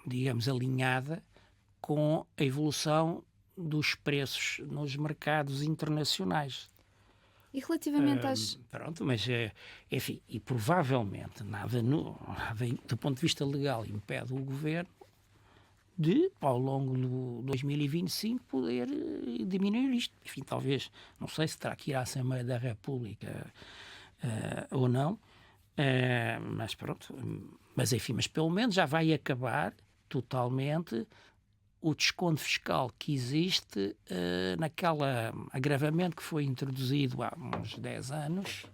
[SPEAKER 2] digamos, alinhada com a evolução dos preços nos mercados internacionais.
[SPEAKER 3] E relativamente às...
[SPEAKER 2] Pronto, mas, enfim, e provavelmente nada do ponto de vista legal impede o Governo de, ao longo do 2025, poder diminuir isto. Enfim, talvez, não sei se terá que ir à Assembleia da República ou não, mas pronto, mas enfim, mas pelo menos já vai acabar totalmente o desconto fiscal que existe naquele agravamento que foi introduzido há uns 10 anos,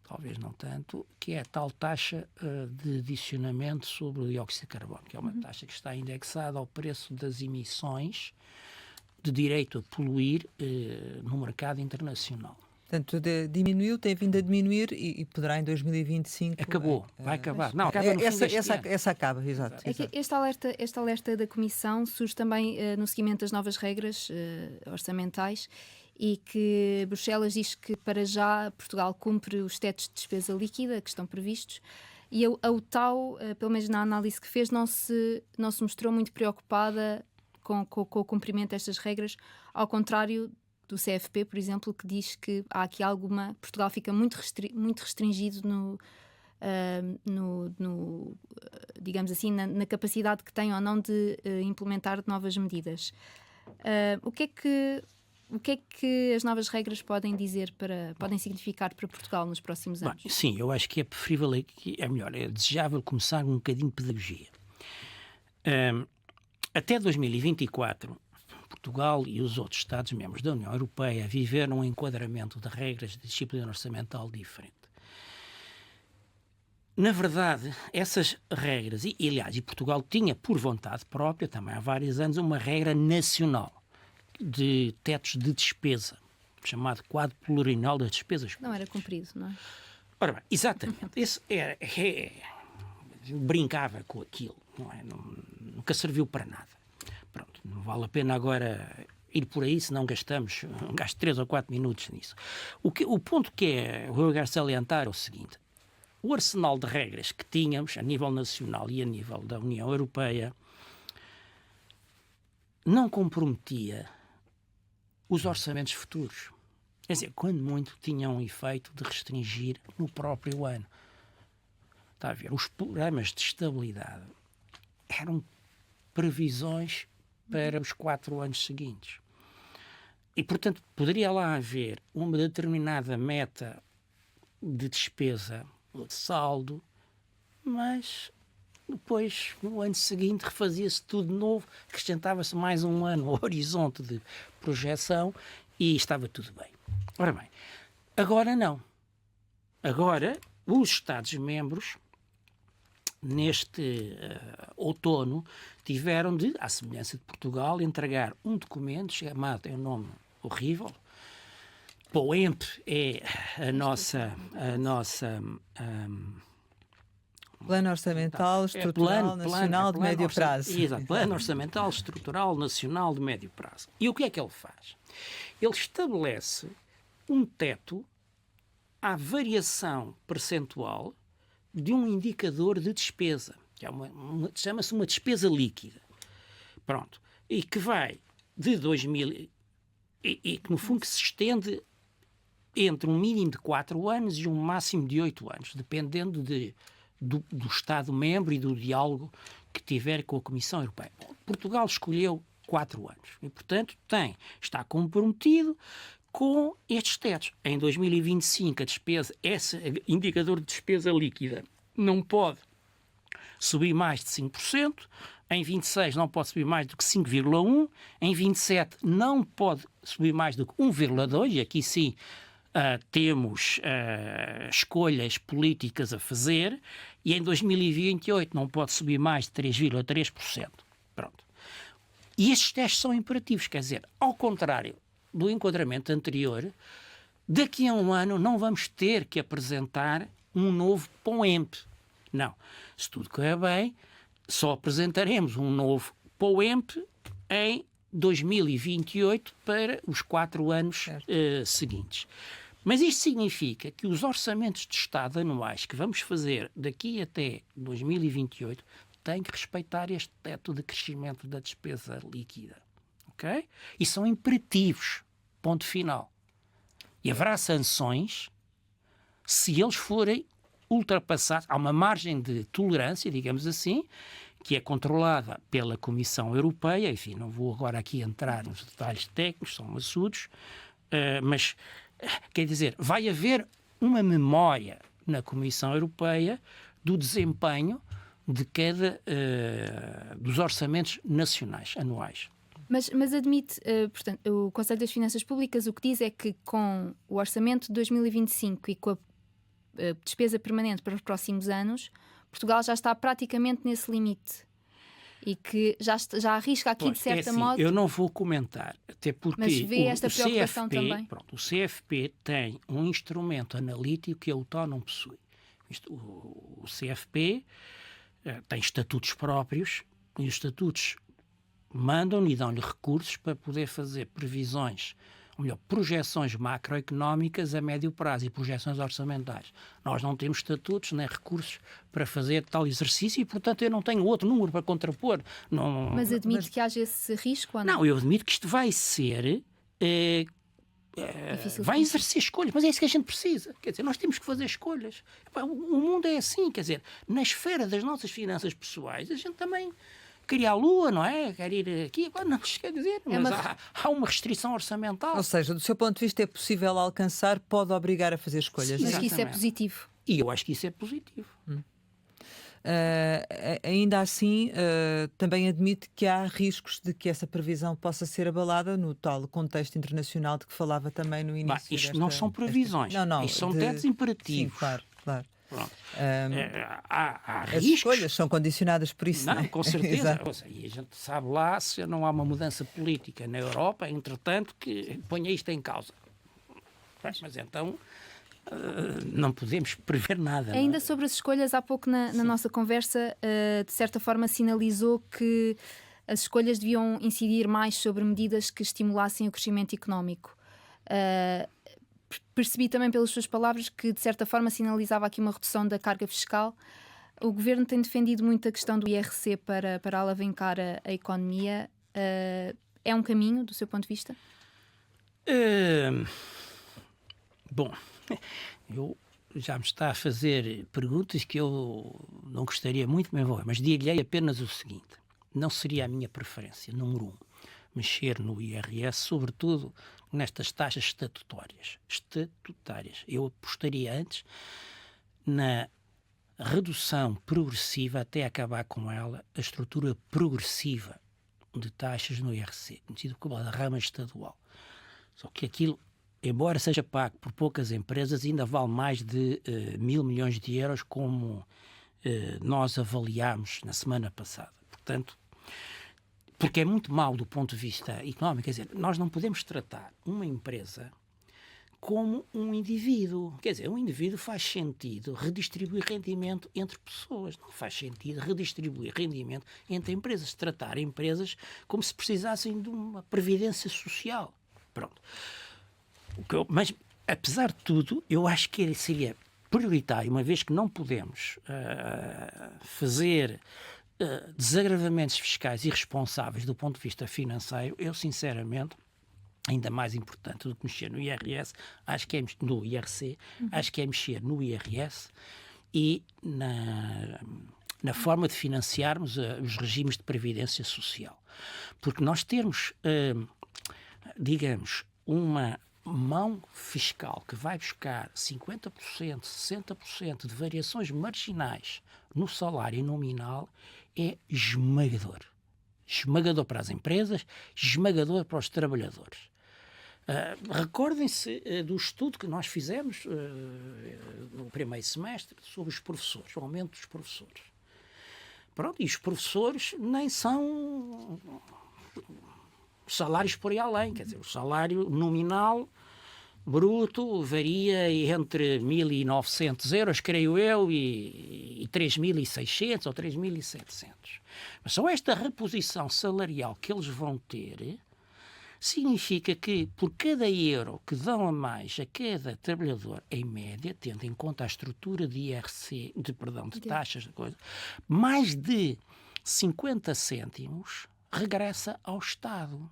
[SPEAKER 2] talvez não tanto, que é a tal taxa de adicionamento sobre o dióxido de carbono, que é uma taxa que está indexada ao preço das emissões de direito a poluir no mercado internacional.
[SPEAKER 1] Portanto, diminuiu, tem vindo a diminuir e poderá em 2025...
[SPEAKER 2] Acabou, vai acabar. Não, acaba no fim deste ano.
[SPEAKER 1] Essa acaba, exato.
[SPEAKER 3] É que este alerta da Comissão surge também no seguimento das novas regras orçamentais e que Bruxelas diz que para já Portugal cumpre os tetos de despesa líquida que estão previstos E a UTAU, pelo menos na análise que fez, não se mostrou muito preocupada com o cumprimento destas regras, ao contrário do CFP, por exemplo, que diz que há aqui Portugal fica muito restringido digamos assim, na capacidade que tem ou não de implementar novas medidas. O que é que as novas regras podem significar para Portugal nos próximos anos?
[SPEAKER 2] Bom, sim, eu acho que é preferível, é desejável começar um bocadinho de pedagogia. Até 2024, Portugal e os outros Estados-membros da União Europeia viveram um enquadramento de regras de disciplina orçamental diferente. Na verdade, essas regras, aliás, Portugal tinha por vontade própria, também há vários anos, uma regra nacional de tetos de despesa, chamado quadro plurianual das despesas.
[SPEAKER 3] Não era cumprido, não é?
[SPEAKER 2] Ora bem, exatamente. Esse brincava com aquilo, não é? Nunca serviu para nada. Pronto, não vale a pena agora ir por aí, senão gasto 3 ou 4 minutos nisso. O ponto que eu quero salientar é o seguinte: o arsenal de regras que tínhamos a nível nacional e a nível da União Europeia não comprometia os orçamentos futuros. Quer dizer, quando muito, tinham um efeito de restringir no próprio ano. Está a ver? Os programas de estabilidade eram previsões para os 4 anos seguintes. E, portanto, poderia lá haver uma determinada meta de despesa ou de saldo, mas depois, no ano seguinte, refazia-se tudo de novo, acrescentava-se mais um ano ao horizonte de projeção e estava tudo bem. Ora bem, agora não. Agora, os Estados-membros, neste outono, tiveram de, à semelhança de Portugal, entregar um documento chamado, tem um nome horrível, POEMP é a nossa
[SPEAKER 1] Plano Orçamental Estrutural Nacional de Médio Prazo.
[SPEAKER 2] Exato, Plano Orçamental Estrutural Nacional de Médio Prazo. E o que é que ele faz? Ele estabelece um teto à variação percentual de um indicador de despesa, que é chama-se uma despesa líquida. Pronto. E que vai de 2000 e que no fundo que se estende entre um mínimo de 4 anos e um máximo de 8 anos, dependendo do Estado-membro e do diálogo que tiver com a Comissão Europeia. Portugal escolheu 4 anos e, portanto, está comprometido com estes tetos. Em 2025, esse indicador de despesa líquida não pode subir mais de 5%, em 26 não pode subir mais do que 5,1%, em 27 não pode subir mais do que 1,2%, e aqui sim temos escolhas políticas a fazer, e em 2028 não pode subir mais de 3,3%. Pronto. E estes testes são imperativos, quer dizer, ao contrário do enquadramento anterior, daqui a um ano não vamos ter que apresentar um novo POEMP. Não. Se tudo correr bem, só apresentaremos um novo POEMP em 2028 para os 4 anos seguintes. Mas isto significa que os orçamentos de Estado anuais que vamos fazer daqui até 2028 têm que respeitar este teto de crescimento da despesa líquida. Ok? E são imperativos. Ponto final. E haverá sanções se eles forem ultrapassados. Há uma margem de tolerância, digamos assim, que é controlada pela Comissão Europeia. Enfim, não vou agora aqui entrar nos detalhes técnicos, são maçudos, mas, quer dizer, vai haver uma memória na Comissão Europeia do desempenho de cada dos orçamentos nacionais, anuais.
[SPEAKER 3] Mas admite, portanto, o Conselho das Finanças Públicas o que diz é que com o orçamento de 2025 e com a despesa permanente para os próximos anos, Portugal já está praticamente nesse limite e que já arrisca aqui de certa modo.
[SPEAKER 2] Eu não vou comentar, até porque
[SPEAKER 3] mas vê esta preocupação
[SPEAKER 2] CFP,
[SPEAKER 3] também.
[SPEAKER 2] Pronto, o CFP tem um instrumento analítico que a UTAU não possui. O CFP tem estatutos próprios e os estatutos mandam-lhe e dão-lhe recursos para poder fazer previsões ou melhor, projeções macroeconómicas a médio prazo e projeções orçamentais. Nós não temos estatutos nem recursos para fazer tal exercício e, portanto, eu não tenho outro número para contrapor. Não,
[SPEAKER 3] Mas admite que haja esse risco ou não?
[SPEAKER 2] não, eu admito que isto vai ser...
[SPEAKER 3] Difícil de
[SPEAKER 2] vai
[SPEAKER 3] conseguir.
[SPEAKER 2] exercer escolhas, mas é isso que a gente precisa. Quer dizer, nós temos que fazer escolhas. Epá, o mundo é assim, quer dizer, na esfera das nossas finanças pessoais, a gente também quer ir à Lua, não é? Quer ir aqui, não quer dizer, mas há uma restrição orçamental.
[SPEAKER 1] Ou seja, do seu ponto de vista é possível alcançar, pode obrigar a fazer escolhas.
[SPEAKER 2] Sim,
[SPEAKER 3] Mas que isso é
[SPEAKER 2] exatamente.
[SPEAKER 3] positivo.
[SPEAKER 2] E eu acho que isso é positivo.
[SPEAKER 1] Ainda assim, também admite que há riscos de que essa previsão possa ser abalada no tal contexto internacional de que falava também no início.
[SPEAKER 2] Bah, isto não são previsões, isto são tetos imperativos.
[SPEAKER 1] Sim, claro, claro.
[SPEAKER 2] Pronto. Há
[SPEAKER 1] As
[SPEAKER 2] riscos.
[SPEAKER 1] escolhas são condicionadas por isso, não
[SPEAKER 2] Não,
[SPEAKER 1] é?
[SPEAKER 2] com certeza.
[SPEAKER 1] Exato.
[SPEAKER 2] Ou seja, e a gente sabe lá se não há uma mudança política na Europa, entretanto, que ponha isto em causa. Mas então não podemos prever nada. não é?
[SPEAKER 3] Ainda sobre as escolhas, há pouco na nossa conversa, de certa forma sinalizou que as escolhas deviam incidir mais sobre medidas que estimulassem o crescimento económico. Percebi também pelas suas palavras que de certa forma sinalizava aqui uma redução da carga fiscal. O governo tem defendido muito a questão do IRC para alavancar a economia. É um caminho, do seu ponto de vista?
[SPEAKER 2] Bom, eu já me está a fazer perguntas que eu não gostaria muito de me envolver, mas digo-lhe apenas o seguinte: não seria a minha preferência, número 1, mexer no IRS, sobretudo nestas taxas estatutárias. Eu apostaria antes na redução progressiva, até acabar com ela, a estrutura progressiva de taxas no IRC, conhecido como a rama estadual. Só que aquilo, embora seja pago por poucas empresas, ainda vale mais de 1.000 milhões de euros, como nós avaliámos na semana passada. Portanto, porque é muito mau do ponto de vista económico. Quer dizer, nós não podemos tratar uma empresa como um indivíduo. Quer dizer, um indivíduo faz sentido redistribuir rendimento entre pessoas. Não faz sentido redistribuir rendimento entre empresas. Tratar empresas como se precisassem de uma previdência social. Pronto. Mas, apesar de tudo, eu acho que seria prioritário, uma vez que não podemos fazer desagravamentos fiscais irresponsáveis do ponto de vista financeiro, eu, sinceramente, ainda mais importante do que mexer no IRS, acho que é no IRC, acho que é mexer no IRS e na forma de financiarmos os regimes de previdência social. Porque nós termos, digamos, uma mão fiscal que vai buscar 50%, 60% de variações marginais no salário nominal é esmagador. Esmagador para as empresas, esmagador para os trabalhadores. Recordem-se do estudo que nós fizemos no primeiro semestre sobre os professores, o aumento dos professores. Pronto, e os professores nem são salários por aí além, quer dizer, o salário nominal bruto varia entre 1.900 euros, creio eu, e 3.600 ou 3.700. Mas só esta reposição salarial que eles vão ter significa que por cada euro que dão a mais a cada trabalhador, em média, tendo em conta a estrutura de IRC, de taxas, de coisa, mais de 50 cêntimos regressa ao Estado.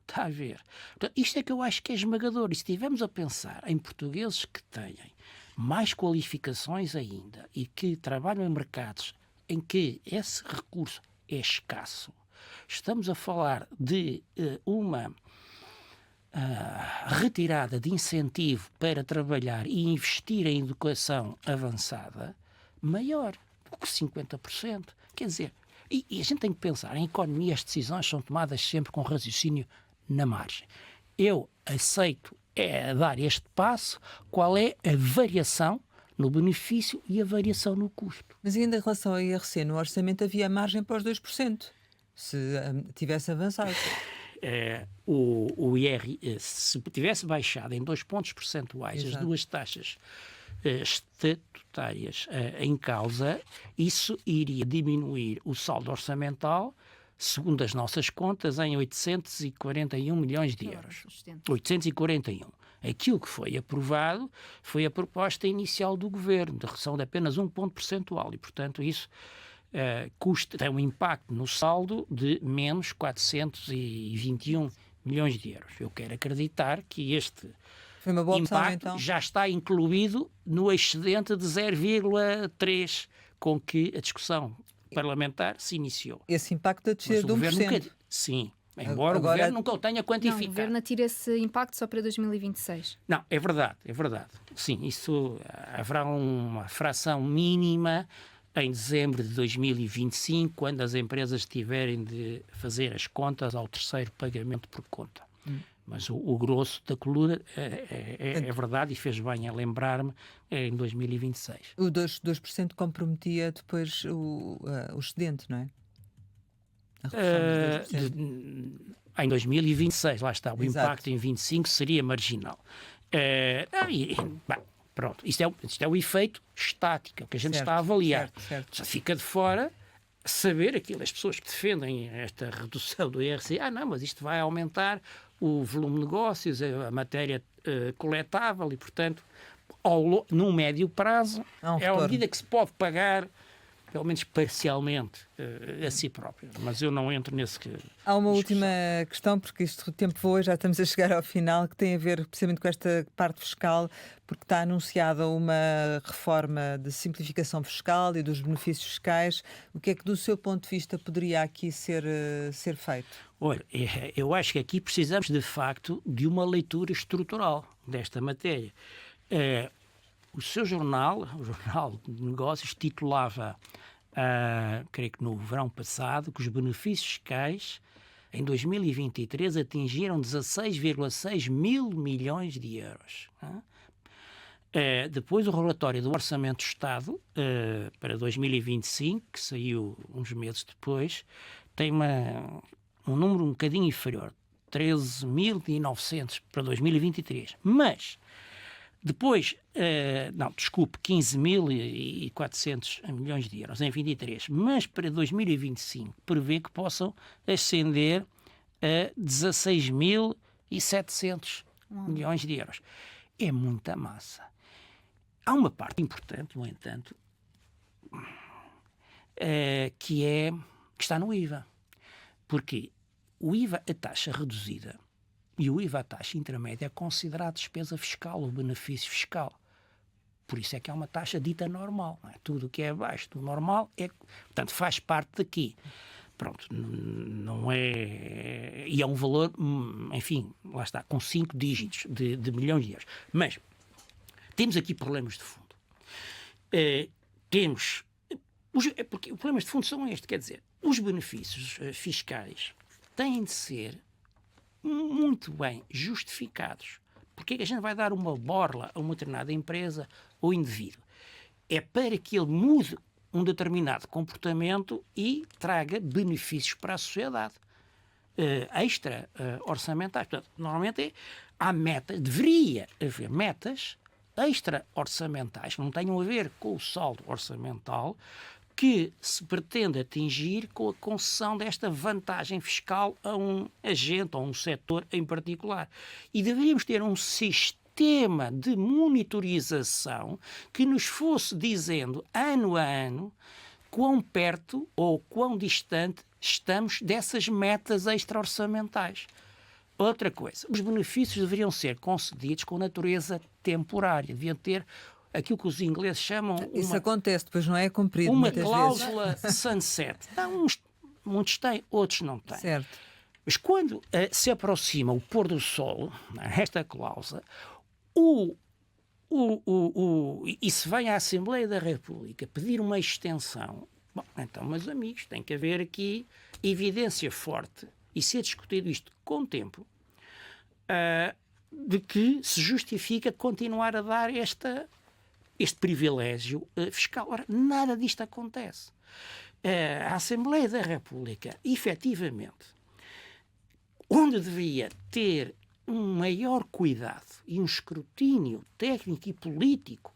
[SPEAKER 2] Está a ver? Portanto, isto é que eu acho que é esmagador. E se estivermos a pensar em portugueses que têm mais qualificações ainda e que trabalham em mercados em que esse recurso é escasso, estamos a falar de uma retirada de incentivo para trabalhar e investir em educação avançada maior do que 50%. Quer dizer, e a gente tem que pensar, em economia as decisões são tomadas sempre com raciocínio na margem. Eu aceito dar este passo, qual é a variação no benefício e a variação no custo.
[SPEAKER 1] Mas ainda em relação ao IRC, no orçamento havia margem para os 2%, se tivesse avançado.
[SPEAKER 2] O IR, se tivesse baixado em 2 pontos percentuais as duas taxas estatutárias em causa, isso iria diminuir o saldo orçamental segundo as nossas contas, em 841 milhões de euros. 841. Aquilo que foi aprovado foi a proposta inicial do Governo, de redução de apenas 1 ponto percentual, e, portanto, isso tem um impacto no saldo de menos 421 milhões de euros. Eu quero acreditar que este
[SPEAKER 1] Foi uma boa opção,
[SPEAKER 2] impacto
[SPEAKER 1] então.
[SPEAKER 2] já está incluído no excedente de 0,3 com que a discussão parlamentar se iniciou.
[SPEAKER 1] Esse impacto da
[SPEAKER 2] Mas
[SPEAKER 1] descida
[SPEAKER 2] o
[SPEAKER 1] de
[SPEAKER 2] governo
[SPEAKER 1] 1%.
[SPEAKER 2] nunca... Sim, embora
[SPEAKER 1] Agora-
[SPEAKER 2] o governo nunca o tenha
[SPEAKER 3] Não, o
[SPEAKER 2] quantificado.
[SPEAKER 3] governo atira esse impacto só para 2026.
[SPEAKER 2] Não, é verdade, é verdade. Sim, isso haverá uma fração mínima em dezembro de 2025, quando as empresas tiverem de fazer as contas ao terceiro pagamento por conta. Mas o grosso da coluna é verdade, e fez bem a lembrar-me, é em 2026.
[SPEAKER 1] O 2% comprometia depois o excedente, não é? A redução dos 2%.
[SPEAKER 2] Em 2026, lá está, o
[SPEAKER 1] Exato.
[SPEAKER 2] impacto em 25 seria marginal. Pronto, isto é o efeito estático, é o que a gente
[SPEAKER 1] Certo,
[SPEAKER 2] está a avaliar.
[SPEAKER 1] certo.
[SPEAKER 2] Já fica de fora saber aquilo, as pessoas que defendem esta redução do IRC, não, mas isto vai aumentar o volume de negócios, a matéria coletável, e, portanto, num médio prazo,
[SPEAKER 1] Há um
[SPEAKER 2] é uma
[SPEAKER 1] retorno.
[SPEAKER 2] medida que se pode pagar, pelo menos parcialmente, a si próprio. Mas eu não entro nesse...
[SPEAKER 1] Há uma última questão, porque o tempo voa, já estamos a chegar ao final, que tem a ver precisamente com esta parte fiscal, porque está anunciada uma reforma de simplificação fiscal e dos benefícios fiscais. O que é que, do seu ponto de vista, poderia aqui ser feito?
[SPEAKER 2] Olha, eu acho que aqui precisamos, de facto, de uma leitura estrutural desta matéria. O seu jornal, o Jornal de Negócios, titulava, creio que no verão passado, que os benefícios fiscais em 2023 atingiram 16,6 mil milhões de euros. Depois, o relatório do Orçamento do Estado para 2025, que saiu uns meses depois, tem um número um bocadinho inferior, 13.900 para 2023. Mas depois, 15.400 milhões de euros em 23, mas para 2025 prevê que possam ascender a 16.700 milhões de euros. É muita massa. Há uma parte importante, no entanto, que está no IVA. Porque o IVA, a taxa reduzida, e o IVA, a taxa intermédia, é considerado despesa fiscal ou benefício fiscal. Por isso é que é uma taxa dita normal. Não é? Tudo o que é abaixo do normal portanto, faz parte daqui. Pronto, não é... E é um valor, enfim, lá está, com 5 dígitos de milhões de euros. Mas temos aqui problemas de fundo. Porque os problemas de fundo são estes, quer dizer, os benefícios fiscais têm de ser muito bem justificados. Porque é que a gente vai dar uma borla a uma determinada empresa ou indivíduo? É para que ele mude um determinado comportamento e traga benefícios para a sociedade. Extra orçamentais. Portanto, normalmente deveria haver metas extra orçamentais que não tenham a ver com o saldo orçamental, que se pretende atingir com a concessão desta vantagem fiscal a um agente ou um setor em particular. E deveríamos ter um sistema de monitorização que nos fosse dizendo, ano a ano, quão perto ou quão distante estamos dessas metas extra-orçamentais. Outra coisa, os benefícios deveriam ser concedidos com natureza temporária, deviam ter aquilo que os ingleses chamam...
[SPEAKER 1] Isso acontece, depois não é cumprido
[SPEAKER 2] uma
[SPEAKER 1] muitas
[SPEAKER 2] cláusula sunset. Muitos têm, outros não têm.
[SPEAKER 1] Certo.
[SPEAKER 2] Mas quando se aproxima o pôr do sol, esta cláusula, e se vem à Assembleia da República pedir uma extensão, bom, então, meus amigos, tem que haver aqui evidência forte e ser discutido isto com o tempo, de que se justifica continuar a dar este privilégio fiscal. Ora, nada disto acontece. A Assembleia da República, efetivamente, onde deveria ter um maior cuidado e um escrutínio técnico e político,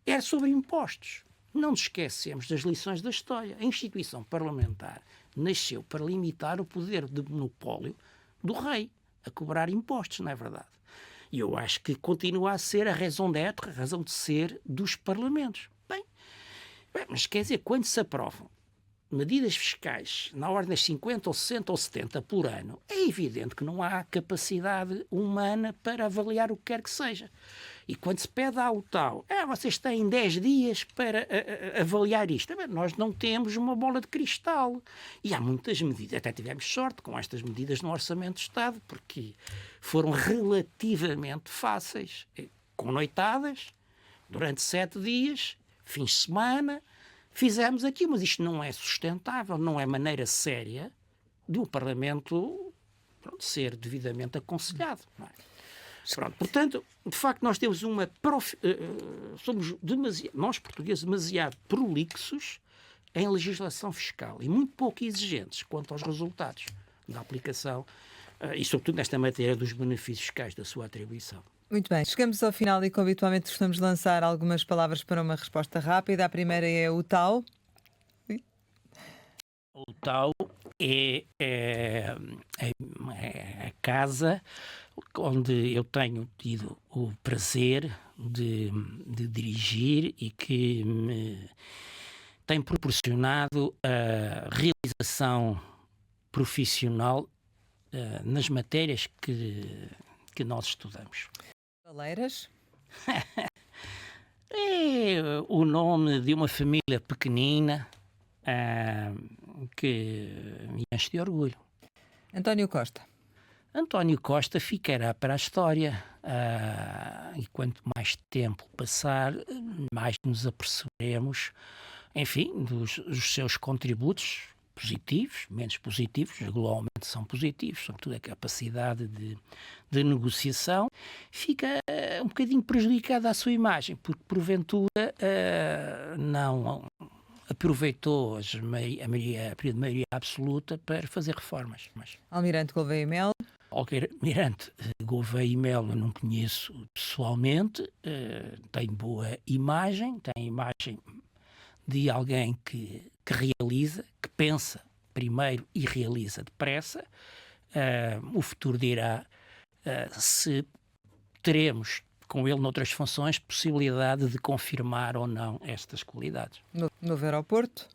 [SPEAKER 2] era sobre impostos. não nos esquecemos das lições da história. A instituição parlamentar nasceu para limitar o poder de monopólio do rei a cobrar impostos, não é verdade? E eu acho que continua a ser a raison d'être, a razão de ser dos parlamentos. Bem, mas quer dizer, quando se aprovam medidas fiscais na ordem das 50 ou 60 ou 70 por ano, é evidente que não há capacidade humana para avaliar o que quer que seja. E quando se pede ao tal, vocês têm 10 dias para avaliar isto. Nós não temos uma bola de cristal. E há muitas medidas, até tivemos sorte com estas medidas no Orçamento de Estado, porque foram relativamente fáceis, com noitadas, durante 7 dias, fins de semana. Fizemos aqui, mas isto não é sustentável, não é maneira séria de um Parlamento ser devidamente aconselhado. Não é? Pronto, portanto, de facto, nós temos somos nós portugueses demasiado prolixos em legislação fiscal e muito pouco exigentes quanto aos resultados da aplicação e, sobretudo, nesta matéria dos benefícios fiscais da sua atribuição.
[SPEAKER 1] Muito bem, chegamos ao final e, como habitualmente, costumamos lançar algumas palavras para uma resposta rápida. A primeira é o tal.
[SPEAKER 2] O tal é a casa onde eu tenho tido o prazer de dirigir e que me tem proporcionado a realização profissional nas matérias que nós estudamos.
[SPEAKER 1] Valeiras?
[SPEAKER 2] É o nome de uma família pequenina que me enche de orgulho.
[SPEAKER 1] António Costa.
[SPEAKER 2] António Costa ficará para a história e quanto mais tempo passar, mais nos aperceberemos, enfim, dos seus contributos positivos, menos positivos, globalmente são positivos, sobretudo a capacidade de negociação, fica um bocadinho prejudicada a sua imagem, porque porventura não aproveitou a maioria absoluta para fazer reformas.
[SPEAKER 1] Almirante Gouveia e Melo.
[SPEAKER 2] Almirante Gouveia e Melo eu não conheço pessoalmente, tem boa imagem, tem a imagem de alguém que realiza, que pensa primeiro e realiza depressa. O futuro dirá se teremos com ele noutras funções possibilidade de confirmar ou não estas qualidades.
[SPEAKER 1] Novo aeroporto?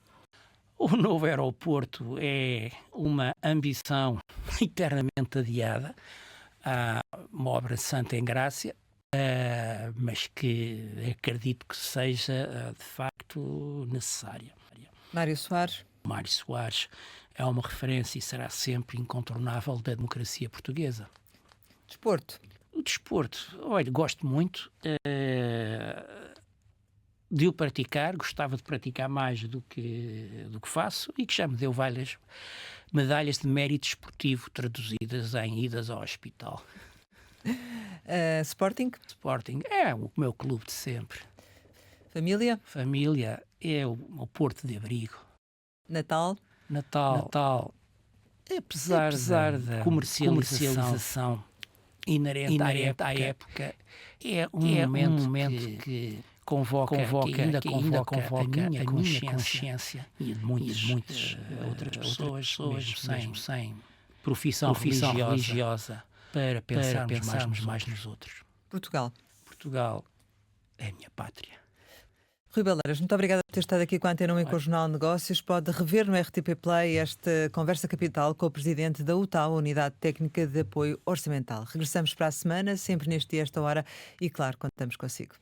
[SPEAKER 2] O novo aeroporto é uma ambição eternamente adiada, uma obra santa em Grácia, mas que acredito que seja de facto necessária.
[SPEAKER 1] Mário Soares?
[SPEAKER 2] Mário Soares é uma referência e será sempre incontornável da democracia portuguesa.
[SPEAKER 1] Desporto?
[SPEAKER 2] O desporto, olha, gosto muito de o praticar, gostava de praticar mais do que faço e que já me deu várias medalhas de mérito esportivo traduzidas em idas ao hospital.
[SPEAKER 1] Sporting?
[SPEAKER 2] Sporting é o meu clube de sempre.
[SPEAKER 1] Família?
[SPEAKER 2] Família é o Porto de abrigo.
[SPEAKER 1] Natal?
[SPEAKER 2] Natal, apesar da comercialização inerente à época, é um momento que convoca a minha consciência e de muitas outras pessoas, mesmo sem profissão religiosa, para pensarmos mais nos outros.
[SPEAKER 1] Portugal
[SPEAKER 2] é a minha pátria.
[SPEAKER 1] Rui Baleiras, muito obrigada por ter estado aqui com a Antena 1 e com o Jornal de Negócios. Pode rever no RTP Play esta conversa capital com o presidente da UTAU, Unidade Técnica de Apoio Orçamental. Regressamos para a semana, sempre neste dia, esta hora, e claro, contamos consigo.